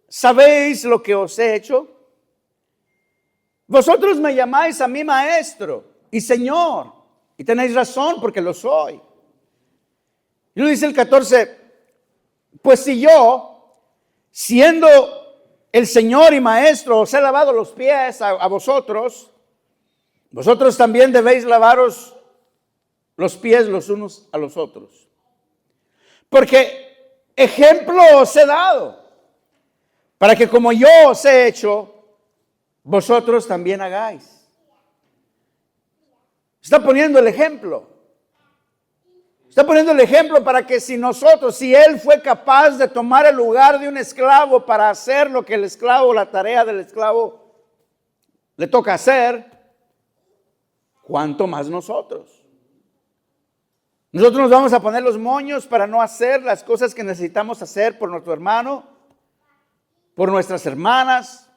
¿sabéis lo que os he hecho? Vosotros me llamáis a mí maestro y Señor, y tenéis razón porque lo soy. Y luego dice el 14, pues si yo, siendo el Señor y maestro, os he lavado los pies a vosotros, vosotros también debéis lavaros los pies los unos a los otros. Porque ejemplo os he dado, para que como yo os he hecho, vosotros también hagáis. Está poniendo el ejemplo. Está poniendo el ejemplo para que si Él fue capaz de tomar el lugar de un esclavo para hacer lo que el esclavo, la tarea del esclavo, le toca hacer, ¿cuánto más nosotros? Nosotros nos vamos a poner los moños para no hacer las cosas que necesitamos hacer por nuestro hermano, por nuestras hermanas,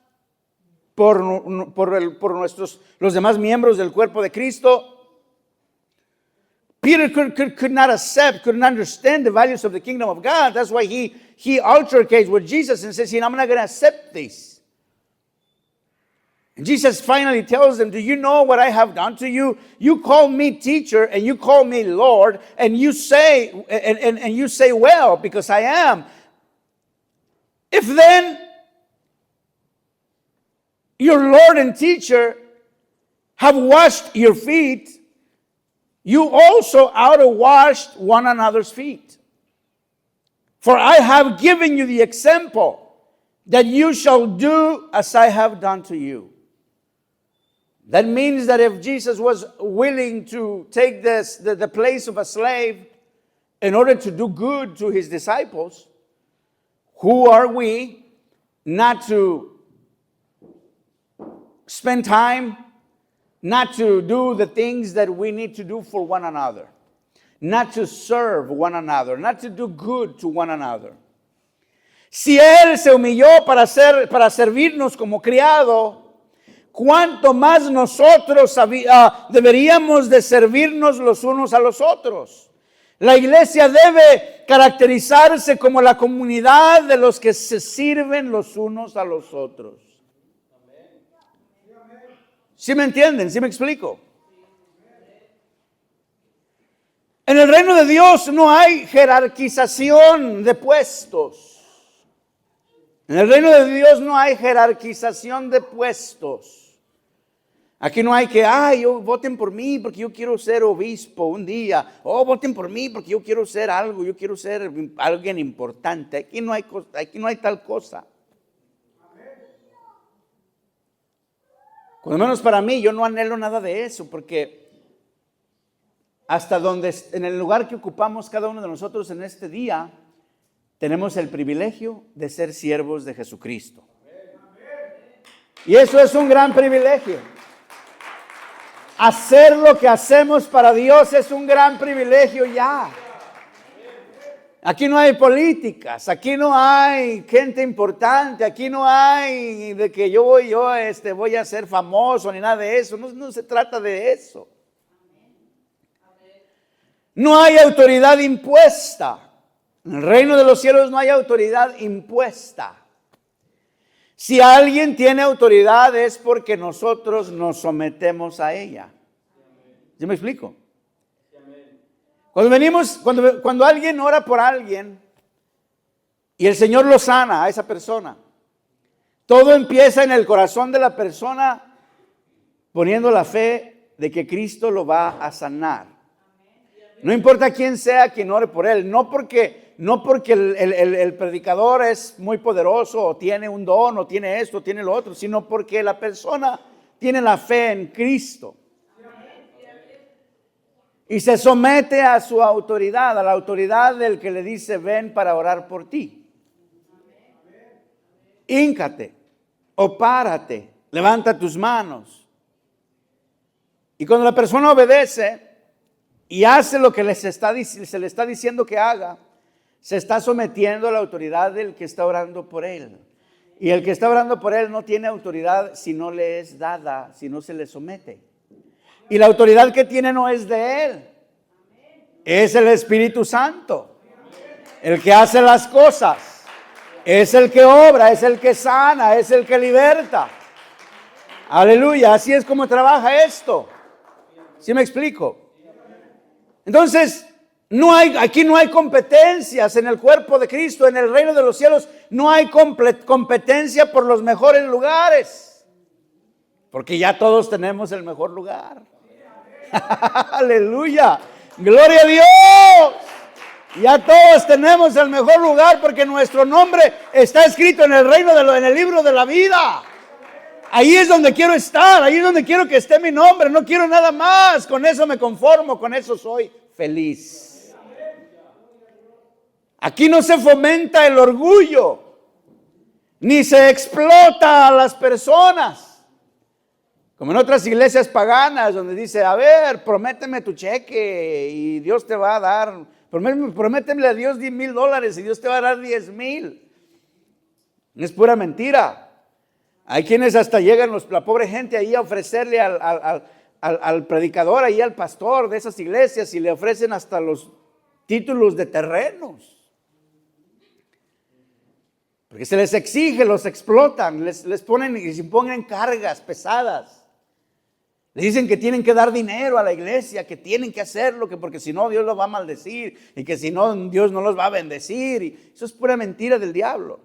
por los demás miembros del cuerpo de Cristo. Peter could not accept, couldn't understand the values of the kingdom of God. That's why he altercates with Jesus and says, I'm not going to accept this. And Jesus finally tells them, do you know what I have done to you? You call me teacher and you call me Lord, and you say, and you say, well, because I am. If then your Lord and teacher have washed your feet, you also ought to wash one another's feet. For I have given you the example that you shall do as I have done to you. That means that if Jesus was willing to take the place of a slave in order to do good to his disciples, who are we not to spend time, not to do the things that we need to do for one another, not to serve one another, not to do good to one another? Si Él se humilló para servirnos como criado, ¿cuánto más nosotros deberíamos de servirnos los unos a los otros? La iglesia debe caracterizarse como la comunidad de los que se sirven los unos a los otros. ¿Sí me entienden? ¿Sí me explico? En el reino de Dios no hay jerarquización de puestos. En el reino de Dios no hay jerarquización de puestos. Aquí no hay que, voten por mí porque yo quiero ser obispo un día. Voten por mí porque yo quiero ser algo, yo quiero ser alguien importante. Aquí no hay tal cosa. Cuando menos para mí, yo no anhelo nada de eso, porque hasta donde, en el lugar que ocupamos cada uno de nosotros en este día, tenemos el privilegio de ser siervos de Jesucristo. Y eso es un gran privilegio. Hacer lo que hacemos para Dios es un gran privilegio ya. Aquí no hay políticas, aquí no hay gente importante, aquí no hay de que yo voy a ser famoso ni nada de eso. No se trata de eso. No hay autoridad impuesta. En el reino de los cielos no hay autoridad impuesta. Si alguien tiene autoridad es porque nosotros nos sometemos a ella. ¿Sí me explico? Cuando alguien ora por alguien y el Señor lo sana a esa persona, todo empieza en el corazón de la persona poniendo la fe de que Cristo lo va a sanar. No importa quién sea quien ore por él, no porque el predicador es muy poderoso o tiene un don o tiene esto o tiene lo otro, sino porque la persona tiene la fe en Cristo. Y se somete a su autoridad, a la autoridad del que le dice, ven para orar por ti. Híncate o párate, levanta tus manos. Y cuando la persona obedece y hace lo que se le está diciendo que haga, se está sometiendo a la autoridad del que está orando por él. Y el que está orando por él no tiene autoridad si no le es dada, si no se le somete. Y la autoridad que tiene no es de él, es el Espíritu Santo, el que hace las cosas, es el que obra, es el que sana, es el que liberta. Aleluya, así es como trabaja esto. ¿Sí me explico? Entonces, aquí no hay competencias en el cuerpo de Cristo, en el reino de los cielos no hay competencia por los mejores lugares, porque ya todos tenemos el mejor lugar. Aleluya, gloria a Dios. Ya todos tenemos el mejor lugar porque nuestro nombre está escrito en el en el libro de la vida. Ahí es donde quiero estar, ahí es donde quiero que esté mi nombre, no quiero nada más, con eso me conformo, con eso soy feliz. Aquí no se fomenta el orgullo, ni se explota a las personas. Como en otras iglesias paganas donde dice, a ver, prométeme tu cheque y Dios te va a dar, prométeme a Dios $10,000 y Dios te va a dar 10,000. Es pura mentira. Hay quienes hasta llegan, la pobre gente ahí a ofrecerle al predicador, ahí al pastor de esas iglesias, y le ofrecen hasta los títulos de terrenos. Porque se les exige, los explotan, les ponen y se imponen cargas pesadas. Les dicen que tienen que dar dinero a la iglesia, que tienen que hacerlo, que porque si no Dios los va a maldecir y que si no Dios no los va a bendecir. Y eso es pura mentira del diablo.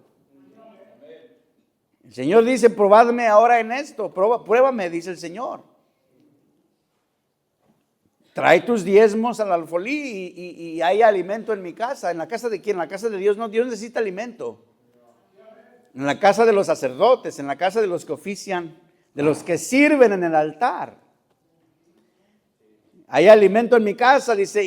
El Señor dice, probadme ahora en esto, pruébame, dice el Señor. Trae tus diezmos al alfolí y hay alimento en mi casa. ¿En la casa de quién? En la casa de Dios. No, Dios necesita alimento. En la casa de los sacerdotes, en la casa de los que ofician, de los que sirven en el altar. Hay alimento en mi casa, dice,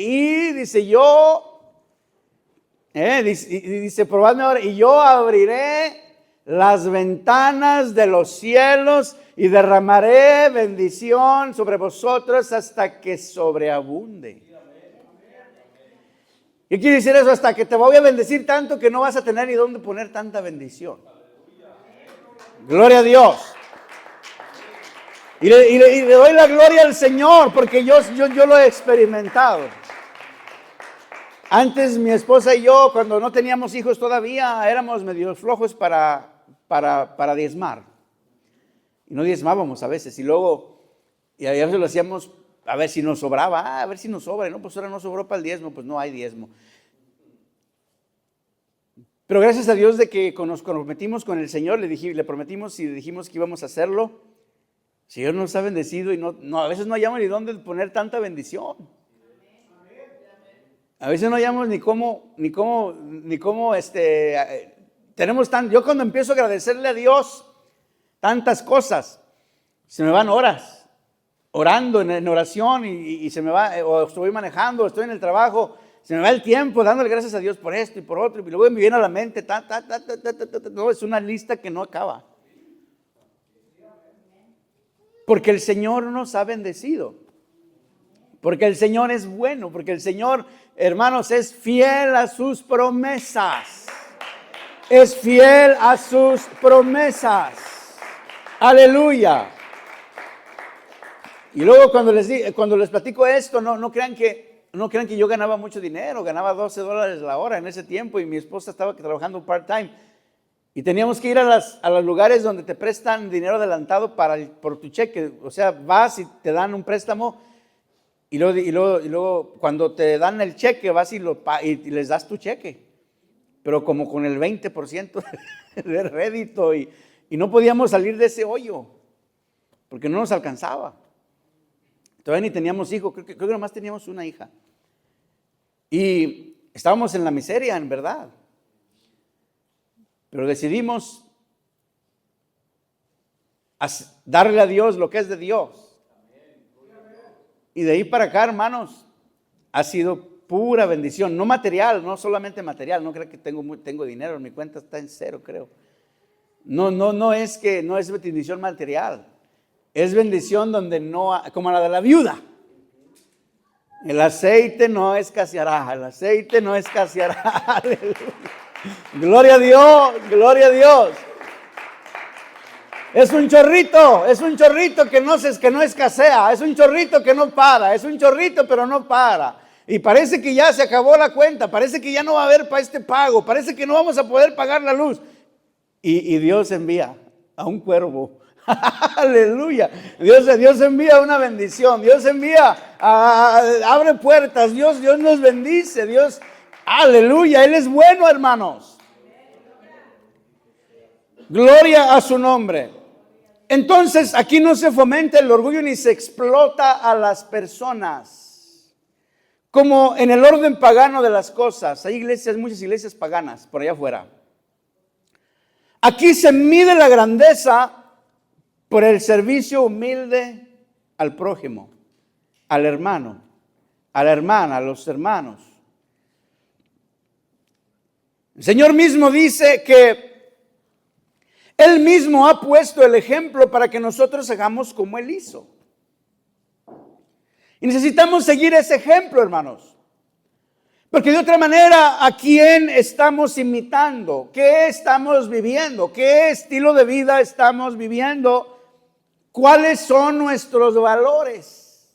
dice, probadme ahora, y yo abriré las ventanas de los cielos y derramaré bendición sobre vosotros hasta que sobreabunde. ¿Qué quiere decir eso? Hasta que te voy a bendecir tanto que no vas a tener ni dónde poner tanta bendición. Gloria a Dios. Y le doy la gloria al Señor porque yo lo he experimentado. Antes mi esposa y yo, cuando no teníamos hijos todavía, éramos medio flojos para diezmar. Y no diezmábamos a veces. Y a veces lo hacíamos a ver si nos sobraba. A ver si nos sobra. No, pues ahora no sobró para el diezmo. Pues no hay diezmo. Pero gracias a Dios de que nos comprometimos con el Señor, le prometimos y le dijimos que íbamos a hacerlo. El Señor nos ha bendecido y a veces no hallamos ni dónde poner tanta bendición. A veces no hallamos ni cómo tenemos yo cuando empiezo a agradecerle a Dios tantas cosas, se me van horas orando en oración y se me va, o estoy manejando, estoy en el trabajo, se me va el tiempo dándole gracias a Dios por esto y por otro, y luego me viene a la mente, no, es una lista que no acaba. Porque el Señor nos ha bendecido. Porque el Señor es bueno. Porque el Señor, hermanos, es fiel a sus promesas. Es fiel a sus promesas. Aleluya. Y luego cuando les platico esto, no crean que yo ganaba mucho dinero. Ganaba $12 la hora en ese tiempo y mi esposa estaba trabajando part-time. Y teníamos que ir a los lugares donde te prestan dinero adelantado por tu cheque. O sea, vas y te dan un préstamo y luego cuando te dan el cheque vas y les das tu cheque. Pero como con el 20% de rédito y no podíamos salir de ese hoyo porque no nos alcanzaba. Todavía ni teníamos hijos, creo que nomás teníamos una hija. Y estábamos en la miseria, en verdad. Pero decidimos darle a Dios lo que es de Dios. Y de ahí para acá, hermanos, ha sido pura bendición. No material, no solamente material. No creo que tengo dinero, mi cuenta está en cero, creo. No es bendición material. Es bendición donde como la de la viuda. El aceite no escaseará, el aceite no escaseará. Aleluya. Gloria a Dios, gloria a Dios. Es un chorrito que no escasea, es un chorrito que no para, es un chorrito pero no para. Y parece que ya se acabó la cuenta, parece que ya no va a haber para este pago, parece que no vamos a poder pagar la luz. Y Dios envía a un cuervo. Aleluya. Dios envía una bendición, Dios envía, abre puertas, Dios nos bendice, Dios. Aleluya, Él es bueno, hermanos. Gloria a su nombre. Entonces, aquí no se fomenta el orgullo ni se explota a las personas. Como en el orden pagano de las cosas. Hay muchas iglesias paganas por allá afuera. Aquí se mide la grandeza por el servicio humilde al prójimo, al hermano, a la hermana, a los hermanos. El Señor mismo dice que Él mismo ha puesto el ejemplo para que nosotros hagamos como Él hizo. Y necesitamos seguir ese ejemplo, hermanos. Porque de otra manera, ¿a quién estamos imitando? ¿Qué estamos viviendo? ¿Qué estilo de vida estamos viviendo? ¿Cuáles son nuestros valores?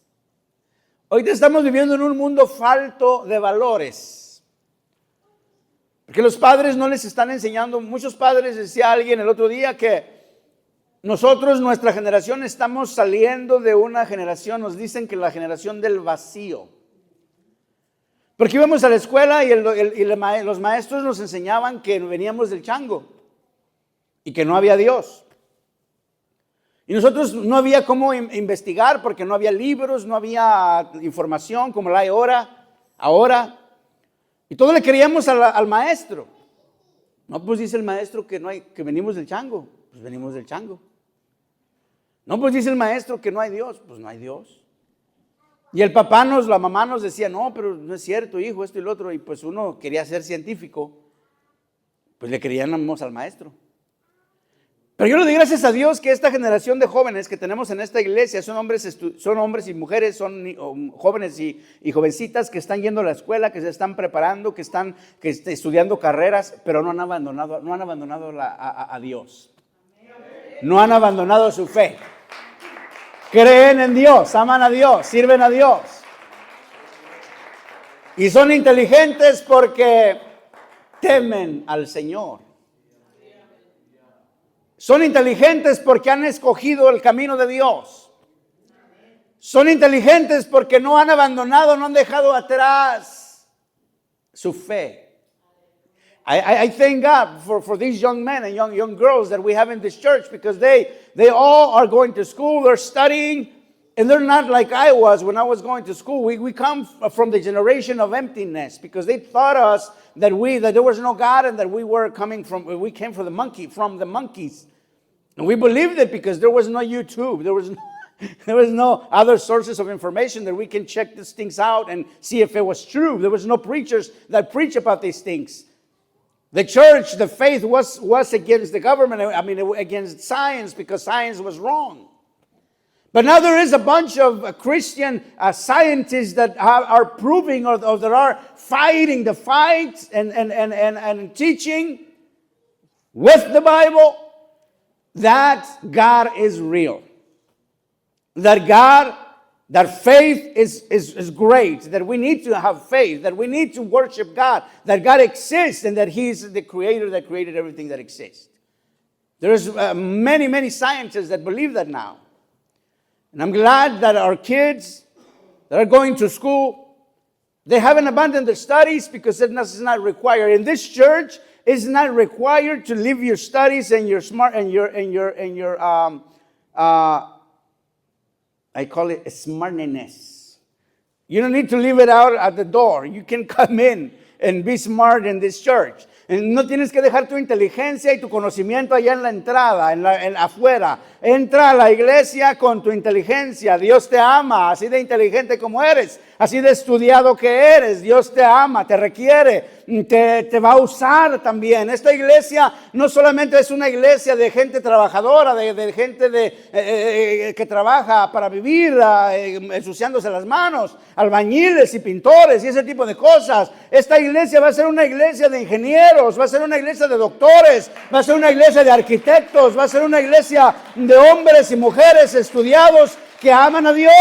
Ahorita estamos viviendo en un mundo falto de valores. Porque los padres no les están enseñando. Muchos padres, decía alguien el otro día, que nosotros, nuestra generación, estamos saliendo de una generación, nos dicen que la generación del vacío. Porque íbamos a la escuela y los maestros nos enseñaban que veníamos del chango y que no había Dios. Y nosotros no había cómo investigar porque no había libros, no había información como la hay ahora. Y todo le creíamos al maestro. No, pues dice el maestro que venimos del chango. Pues venimos del chango. No, pues dice el maestro que no hay Dios. Pues no hay Dios. Y el papá la mamá nos decía, no, pero no es cierto, hijo, esto y lo otro. Y pues uno quería ser científico. Pues le creíamos al maestro. Pero yo le doy gracias a Dios que esta generación de jóvenes que tenemos en esta iglesia son hombres y mujeres, son jóvenes y jovencitas que están yendo a la escuela, que se están preparando, que están estudiando carreras, pero no han abandonado a Dios. No han abandonado su fe. Creen en Dios, aman a Dios, sirven a Dios. Y son inteligentes porque temen al Señor. Son inteligentes porque han escogido el camino de Dios. Son inteligentes porque no han abandonado, no han dejado atrás su fe. I thank God for these young men and young girls that we have in this church, because they all are going to school, they're studying, and they're not like I was when I was going to school. We come from the generation of emptiness, because they taught us that there was no God and that we came from the monkeys. And we believed it because there was no YouTube, there was no other sources of information that we can check these things out and see if it was true. There was no preachers that preach about these things. The church, the faith was against the government, against science, because science was wrong. But now there is a bunch of Christian scientists that are proving or that are fighting the fight and teaching with the Bible that God is real. That faith is great, that we need to have faith, that we need to worship God, that God exists, and that He's the creator that created everything that exists. There's many scientists that believe that now. And I'm glad that our kids that are going to school, they haven't abandoned their studies, because it's not required. In this church, it's not required to leave your studies and your I call it smartness. You don't need to leave it out at the door. You can come in and be smart in this church. No tienes que dejar tu inteligencia y tu conocimiento allá en la entrada, en afuera. Entra a la iglesia con tu inteligencia. Dios te ama, así de inteligente como eres, así de estudiado que eres. Dios te ama, te requiere, te va a usar también. Esta iglesia no solamente es una iglesia de gente trabajadora, de gente que trabaja para vivir, ensuciándose las manos, albañiles y pintores y ese tipo de cosas. Esta iglesia va a ser una iglesia de ingenieros, va a ser una iglesia de doctores, va a ser una iglesia de arquitectos, va a ser una iglesia de hombres y mujeres estudiados que aman a Dios.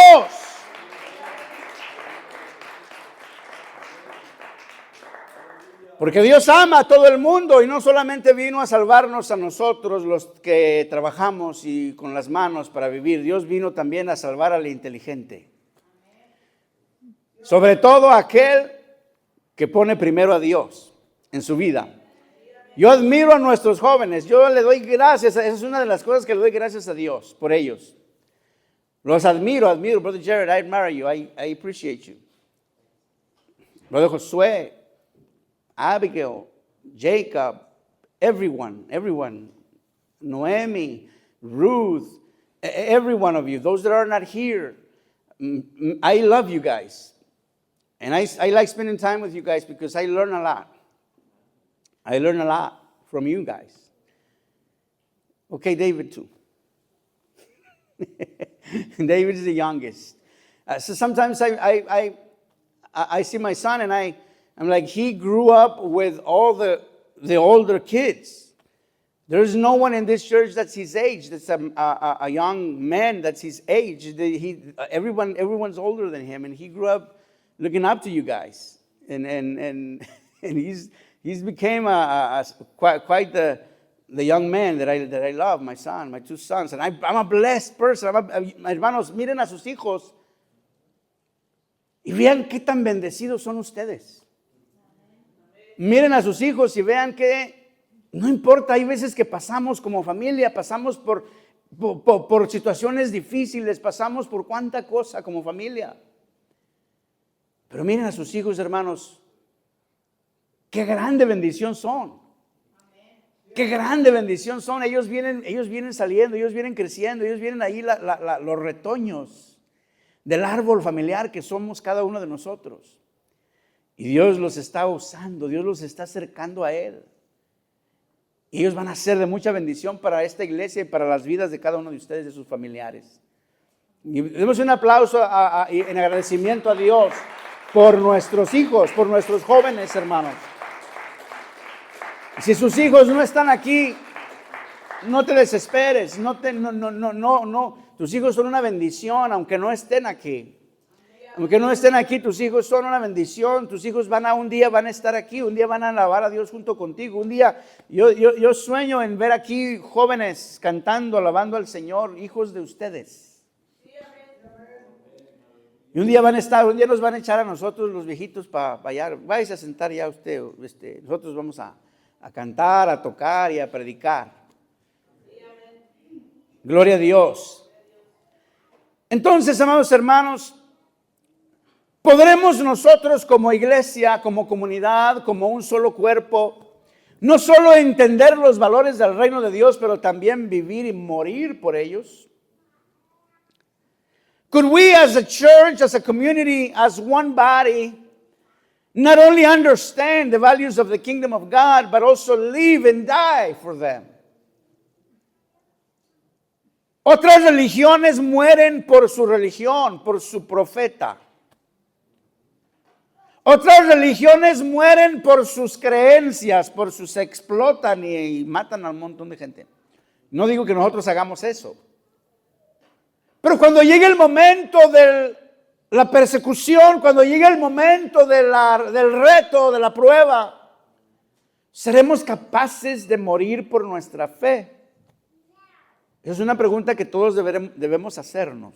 Porque Dios ama a todo el mundo y no solamente vino a salvarnos a nosotros los que trabajamos y con las manos para vivir. Dios vino también a salvar al inteligente. Sobre todo aquel que pone primero a Dios en su vida. Yo admiro a nuestros jóvenes, yo le doy gracias, esa es una de las cosas que le doy gracias a Dios por ellos. Los admiro, Brother Jared, I admire you, I appreciate you. Brother Josué, Abigail, Jacob, everyone, Noemi, Ruth, every one of you, those that are not here, I love you guys. And I like spending time with you guys because I learn a lot. I learn a lot from you guys. Okay, David too. David is the youngest. So sometimes I see my son and I'm like, he grew up with all the older kids. There's no one in this church that's his age. That's a young man that's his age. Everyone's older than him, and he grew up looking up to you guys. And he's became quite the young man that I love. My son, my two sons, and I'm a blessed person. Hermanos, miren a sus hijos y vean qué tan bendecidos son ustedes. Miren a sus hijos y vean que no importa, hay veces que pasamos como familia, pasamos por situaciones difíciles, pasamos por cuánta cosa como familia. Pero miren a sus hijos, hermanos, qué grande bendición son. Qué grande bendición son. Ellos vienen saliendo, ellos vienen creciendo, ellos vienen ahí los retoños del árbol familiar que somos cada uno de nosotros. Y Dios los está usando, Dios los está acercando a Él. Y ellos van a ser de mucha bendición para esta iglesia y para las vidas de cada uno de ustedes y de sus familiares. Y demos un aplauso en agradecimiento a Dios por nuestros hijos, por nuestros jóvenes, hermanos. Si sus hijos no están aquí, no te desesperes, no. Tus hijos son una bendición, aunque no estén aquí. Aunque no estén aquí, tus hijos son una bendición. Tus hijos un día van a estar aquí, un día van a alabar a Dios junto contigo. Un día, yo sueño en ver aquí jóvenes cantando, alabando al Señor, hijos de ustedes. Y un día nos van a echar a nosotros los viejitos para allá. Váyase a sentar ya usted. Nosotros vamos a cantar, a tocar y a predicar. Gloria a Dios. Entonces, amados hermanos, podremos nosotros como iglesia, como comunidad, como un solo cuerpo, no solo entender los valores del reino de Dios, pero también vivir y morir por ellos. Could we as a church, as a community, as one body, not only understand the values of the kingdom of God, but also live and die for them? Otras religiones mueren por su religión, por su profeta. Otras religiones mueren por sus creencias, se explotan y matan a un montón de gente. No digo que nosotros hagamos eso. Pero cuando llegue el momento de la persecución, cuando llegue el momento del reto, de la prueba, ¿seremos capaces de morir por nuestra fe? Esa es una pregunta que todos debemos hacernos.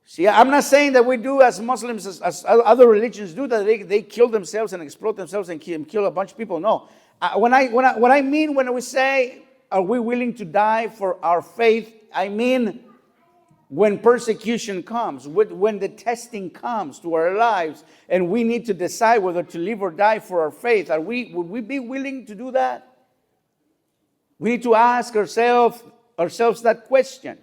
See, I'm not saying that we do as Muslims, as other religions do, that they kill themselves and explode themselves and kill a bunch of people. No. What I mean when we say, are we willing to die for our faith? I mean, when persecution comes, when the testing comes to our lives, and we need to decide whether to live or die for our faith, would we be willing to do that? We need to ask ourselves that question.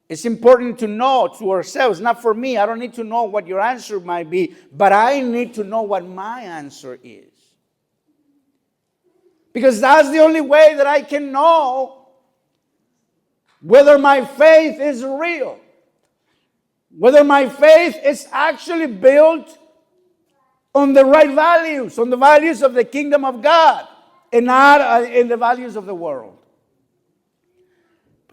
It's important to know to ourselves, not for me. I don't need to know what your answer might be, but I need to know what my answer is. Because that's the only way that I can know whether my faith is real, whether my faith is actually built on the right values, on the values of the kingdom of God, and not in the values of the world.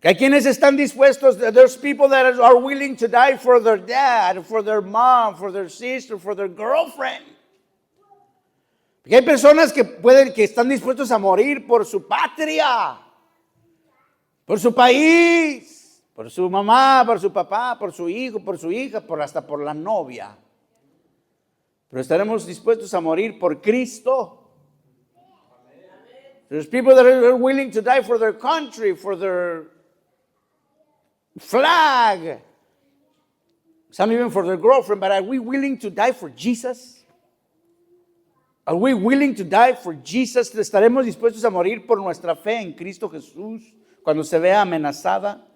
Hay quienes están dispuestos, there's people that are willing to die for their dad, for their mom, for their sister, for their girlfriend. Porque hay personas que están dispuestos a morir por su patria, por su país, por su mamá, por su papá, por su hijo, por su hija, hasta por la novia. Pero estaremos dispuestos a morir por Cristo. There's people that are willing to die for their country, for their flag, some even for their girlfriend, but are we willing to die for Jesus? Are we willing to die for Jesus? ¿Estaremos dispuestos a morir por nuestra fe en Cristo Jesús cuando se vea amenazada?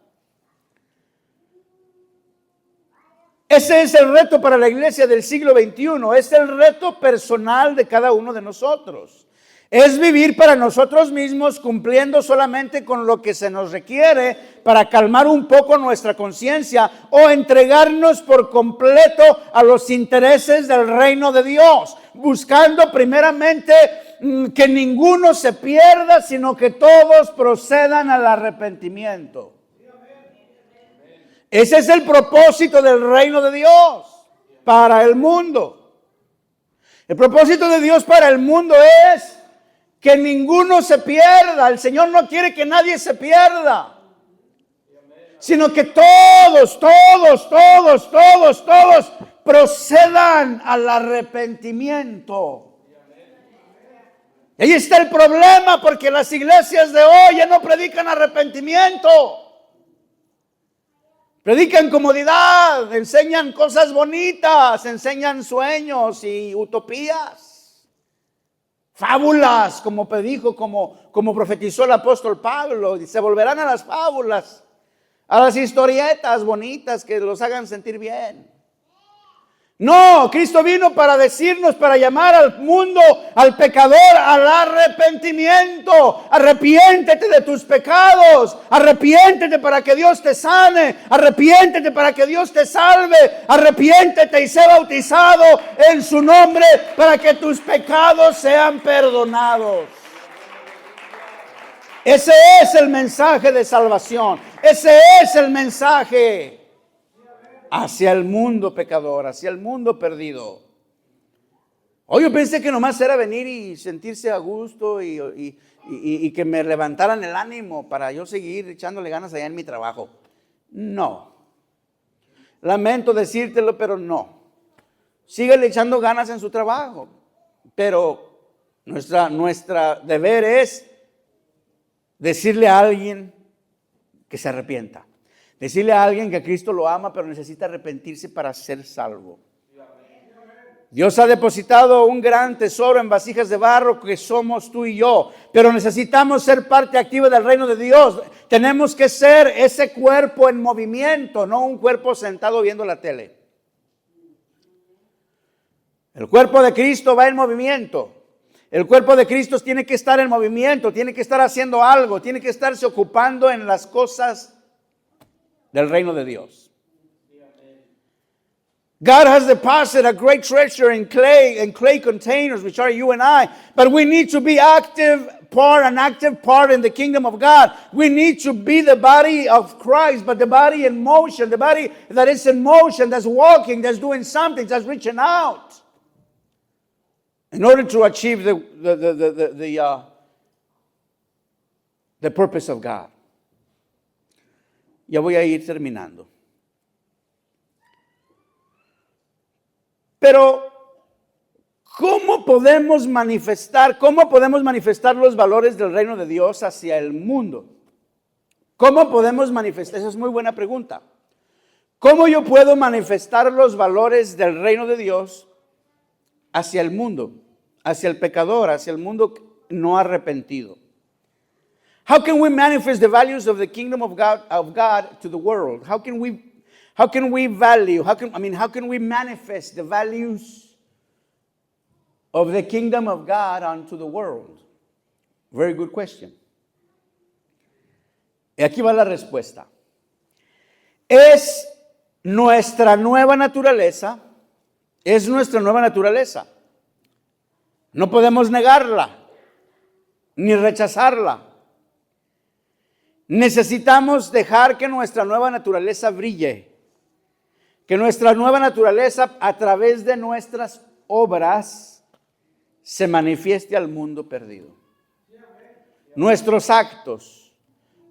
Ese es el reto para la iglesia del siglo XXI, es el reto personal de cada uno de nosotros. Es vivir para nosotros mismos, cumpliendo solamente con lo que se nos requiere para calmar un poco nuestra conciencia, o entregarnos por completo a los intereses del reino de Dios, buscando primeramente que ninguno se pierda, sino que todos procedan al arrepentimiento. Ese es el propósito del reino de Dios para el mundo. El propósito de Dios para el mundo es que ninguno se pierda. El Señor no quiere que nadie se pierda, sino que todos procedan al arrepentimiento. Y ahí está el problema, porque las iglesias de hoy ya no predican arrepentimiento. Predican comodidad, enseñan cosas bonitas, enseñan sueños y utopías. Fábulas, como predijo, como profetizó el apóstol Pablo. Y se volverán a las fábulas, a las historietas bonitas que los hagan sentir bien. No, Cristo vino para decirnos, para llamar al mundo, al pecador, al arrepentimiento. Arrepiéntete de tus pecados, arrepiéntete para que Dios te sane, arrepiéntete para que Dios te salve, arrepiéntete y sé bautizado en su nombre para que tus pecados sean perdonados. Ese es el mensaje de salvación, ese es el mensaje hacia el mundo pecador, hacia el mundo perdido. Hoy yo pensé que nomás era venir y sentirse a gusto y que me levantaran el ánimo para yo seguir echándole ganas allá en mi trabajo. No. Lamento decírtelo, pero no. Síguele echando ganas en su trabajo, pero nuestra deber es decirle a alguien que se arrepienta. Decirle a alguien que Cristo lo ama, pero necesita arrepentirse para ser salvo. Dios ha depositado un gran tesoro en vasijas de barro que somos tú y yo, pero necesitamos ser parte activa del reino de Dios. Tenemos que ser ese cuerpo en movimiento, no un cuerpo sentado viendo la tele. El cuerpo de Cristo va en movimiento. El cuerpo de Cristo tiene que estar en movimiento, tiene que estar haciendo algo, tiene que estarse ocupando en las cosas del reino de Dios. God has deposited a great treasure in clay containers, which are you and I. But we need to be an active part in the kingdom of God. We need to be the body of Christ, but the body in motion, the body that is in motion, that's walking, that's doing something, that's reaching out. In order to achieve the purpose of God. Ya voy a ir terminando. Pero, ¿cómo podemos manifestar los valores del reino de Dios hacia el mundo? ¿Cómo podemos manifestar? Esa es muy buena pregunta. ¿Cómo yo puedo manifestar los valores del reino de Dios hacia el mundo, hacia el pecador, hacia el mundo no arrepentido? How can we manifest the values of the kingdom of God to the world? How can we manifest the values of the kingdom of God unto the world? Very good question. Y aquí va la respuesta. Es nuestra nueva naturaleza. No podemos negarla ni rechazarla. Necesitamos dejar que nuestra nueva naturaleza brille, que nuestra nueva naturaleza a través de nuestras obras se manifieste al mundo perdido. Nuestros actos,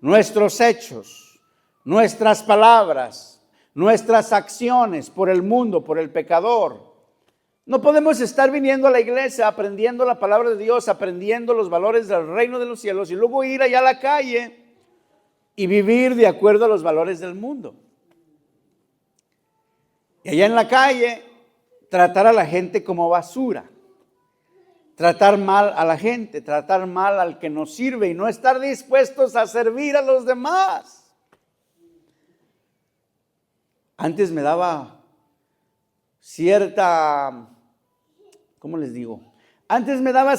nuestros hechos, nuestras palabras, nuestras acciones por el mundo, por el pecador. No podemos estar viniendo a la iglesia, aprendiendo la palabra de Dios, aprendiendo los valores del reino de los cielos y luego ir allá a la calle y vivir de acuerdo a los valores del mundo. Y allá en la calle, tratar a la gente como basura. Tratar mal a la gente, tratar mal al que nos sirve y no estar dispuestos a servir a los demás. Antes me daba cierta, ¿cómo les digo? Antes me daba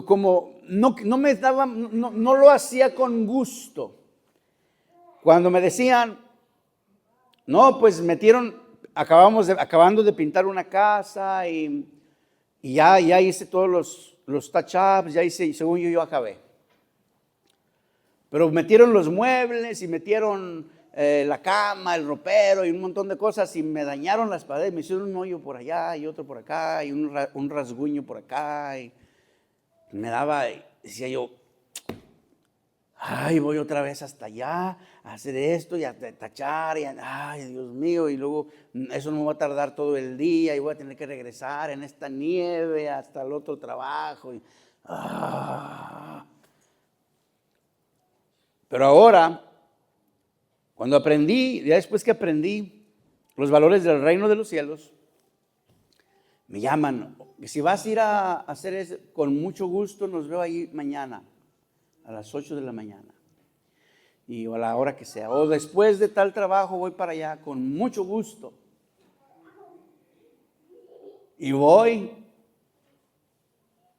como no me daba, no lo hacía con gusto. Cuando me decían, no, pues acabando de pintar una casa y ya hice todos los touch-ups, ya hice, y según yo acabé. Pero metieron los muebles y metieron la cama, el ropero y un montón de cosas y me dañaron las paredes, me hicieron un hoyo por allá y otro por acá y un rasguño por acá y me daba, decía yo, ay, voy otra vez hasta allá a hacer esto y a tachar y ay, Dios mío, y luego eso no me va a tardar todo el día y voy a tener que regresar en esta nieve hasta el otro trabajo y, Pero ahora, cuando aprendí, ya después que aprendí los valores del reino de los cielos, me llaman, que si vas a ir a hacer eso, con mucho gusto nos veo ahí mañana, a las 8 de la mañana, o a la hora que sea, o después de tal trabajo voy para allá con mucho gusto. Y voy,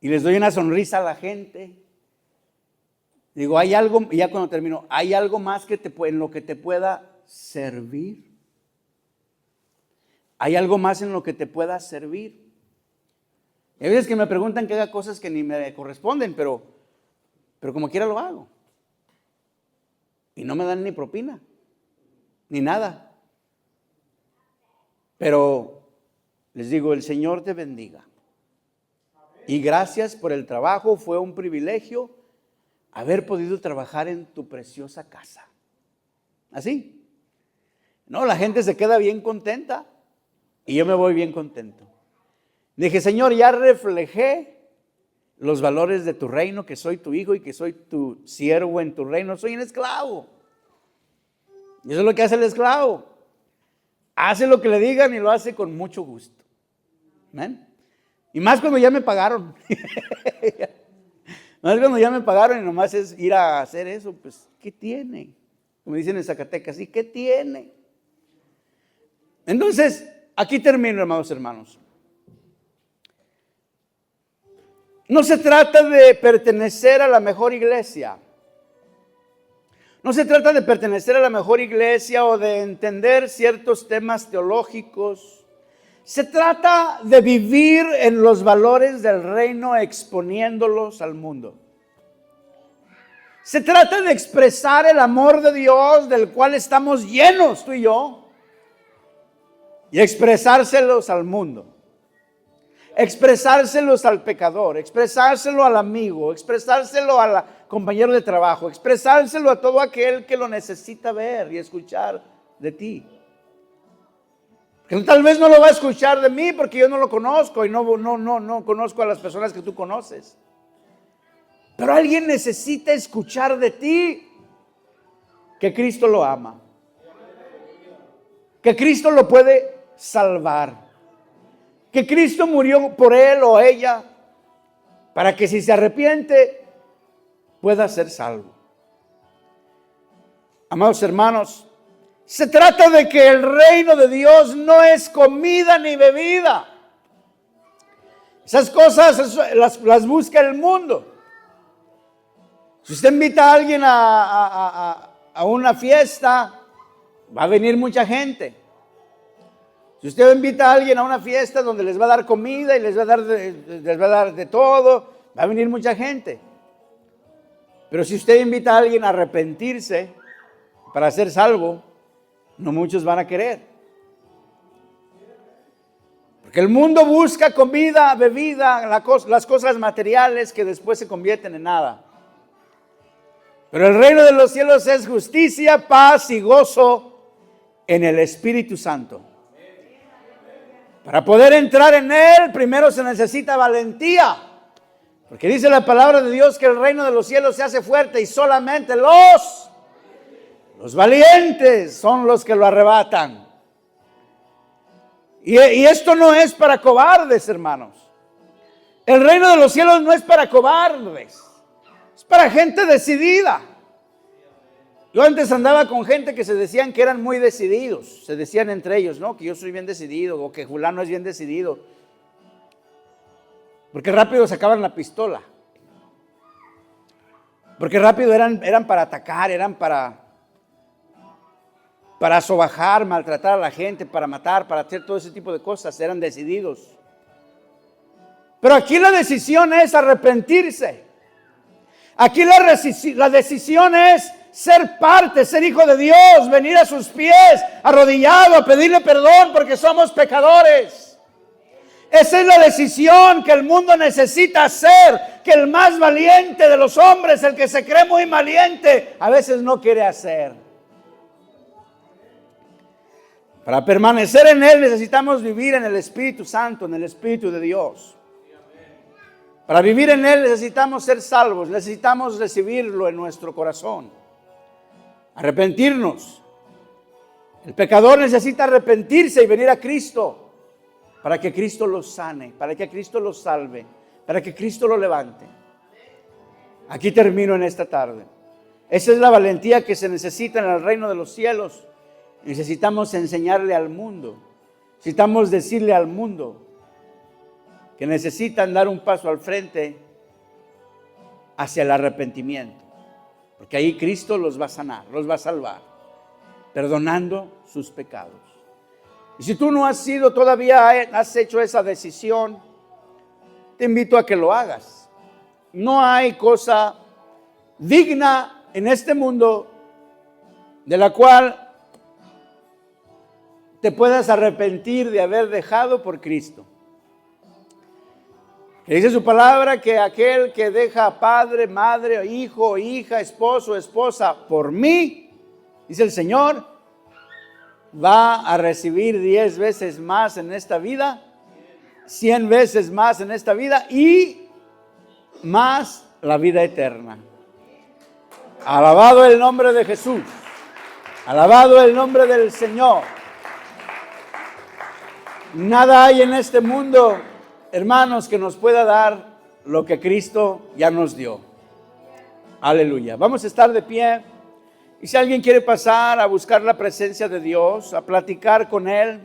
y les doy una sonrisa a la gente. Digo, hay algo, y ya cuando termino, ¿hay algo más en lo que te pueda servir? ¿Hay algo más en lo que te pueda servir? Y hay veces que me preguntan que haga cosas que ni me corresponden, pero como quiera lo hago. Y no me dan ni propina, ni nada. Pero les digo, el Señor te bendiga. Y gracias por el trabajo, fue un privilegio haber podido trabajar en tu preciosa casa. ¿Así? No, la gente se queda bien contenta y yo me voy bien contento. Dije, Señor, ya reflejé los valores de tu reino, que soy tu hijo y que soy tu siervo en tu reino. Soy un esclavo. Y eso es lo que hace el esclavo. Hace lo que le digan y lo hace con mucho gusto. ¿Amén? Y más cuando ya me pagaron. Más cuando ya me pagaron y nomás es ir a hacer eso, pues, ¿qué tiene? Como dicen en Zacatecas, ¿y qué tiene? Entonces, aquí termino, hermanos. No se trata de pertenecer a la mejor iglesia. No se trata de pertenecer a la mejor iglesia o de entender ciertos temas teológicos. Se trata de vivir en los valores del reino exponiéndolos al mundo. Se trata de expresar el amor de Dios del cual estamos llenos tú y yo y expresárselos al mundo. Expresárselos al pecador, expresárselo al amigo, expresárselo al compañero de trabajo, expresárselo a todo aquel que lo necesita ver y escuchar de ti. Que tal vez no lo va a escuchar de mí porque yo no lo conozco y no conozco a las personas que tú conoces. Pero alguien necesita escuchar de ti que Cristo lo ama, que Cristo lo puede salvar, que Cristo murió por él o ella para que si se arrepiente pueda ser salvo. Amados hermanos, se trata de que el reino de Dios no es comida ni bebida. Esas cosas las busca el mundo. Si usted invita a alguien a una fiesta, va a venir mucha gente. Si usted invita a alguien a una fiesta donde les va a dar comida y les va a dar de todo, va a venir mucha gente. Pero si usted invita a alguien a arrepentirse para ser salvo, no muchos van a querer. Porque el mundo busca comida, bebida, las cosas materiales que después se convierten en nada. Pero el reino de los cielos es justicia, paz y gozo en el Espíritu Santo. Para poder entrar en él, primero se necesita valentía. Porque dice la palabra de Dios que el reino de los cielos se hace fuerte y solamente los valientes son los que lo arrebatan. Y esto no es para cobardes, hermanos. El reino de los cielos no es para cobardes. Es para gente decidida. Yo antes andaba con gente que se decían que eran muy decididos, se decían entre ellos, ¿no? Que yo soy bien decidido o que Julano es bien decidido. Porque rápido sacaban la pistola. Porque rápido eran para atacar, eran para sobajar, maltratar a la gente, para matar, para hacer todo ese tipo de cosas. Eran decididos. Pero aquí la decisión es arrepentirse. Aquí la decisión es ser parte, ser hijo de Dios, venir a sus pies, arrodillado, a pedirle perdón porque somos pecadores. Esa es la decisión que el mundo necesita hacer, que el más valiente de los hombres, el que se cree muy valiente, a veces no quiere hacer. Para permanecer en Él necesitamos vivir en el Espíritu Santo, en el Espíritu de Dios. Para vivir en Él necesitamos ser salvos, necesitamos recibirlo en nuestro corazón. Arrepentirnos. El pecador necesita arrepentirse y venir a Cristo para que Cristo lo sane, para que Cristo lo salve, para que Cristo lo levante. Aquí termino en esta tarde. Esa es la valentía que se necesita en el reino de los cielos. Necesitamos enseñarle al mundo, necesitamos decirle al mundo que necesitan dar un paso al frente hacia el arrepentimiento, porque ahí Cristo los va a sanar, los va a salvar, perdonando sus pecados. Y si tú no has hecho esa decisión, te invito a que lo hagas. No hay cosa digna en este mundo de la cual te puedas arrepentir de haber dejado por Cristo. Que dice su palabra que aquel que deja a padre, madre, hijo, hija, esposo, esposa por mí, dice el Señor, va a recibir 10 veces más en esta vida, 100 veces más en esta vida y más la vida eterna. Alabado el nombre de Jesús, alabado el nombre del Señor. Nada hay en este mundo, hermanos, que nos pueda dar lo que Cristo ya nos dio. Aleluya. Vamos a estar de pie. Y si alguien quiere pasar a buscar la presencia de Dios, a platicar con Él,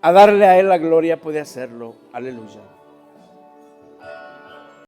a darle a Él la gloria, puede hacerlo. Aleluya.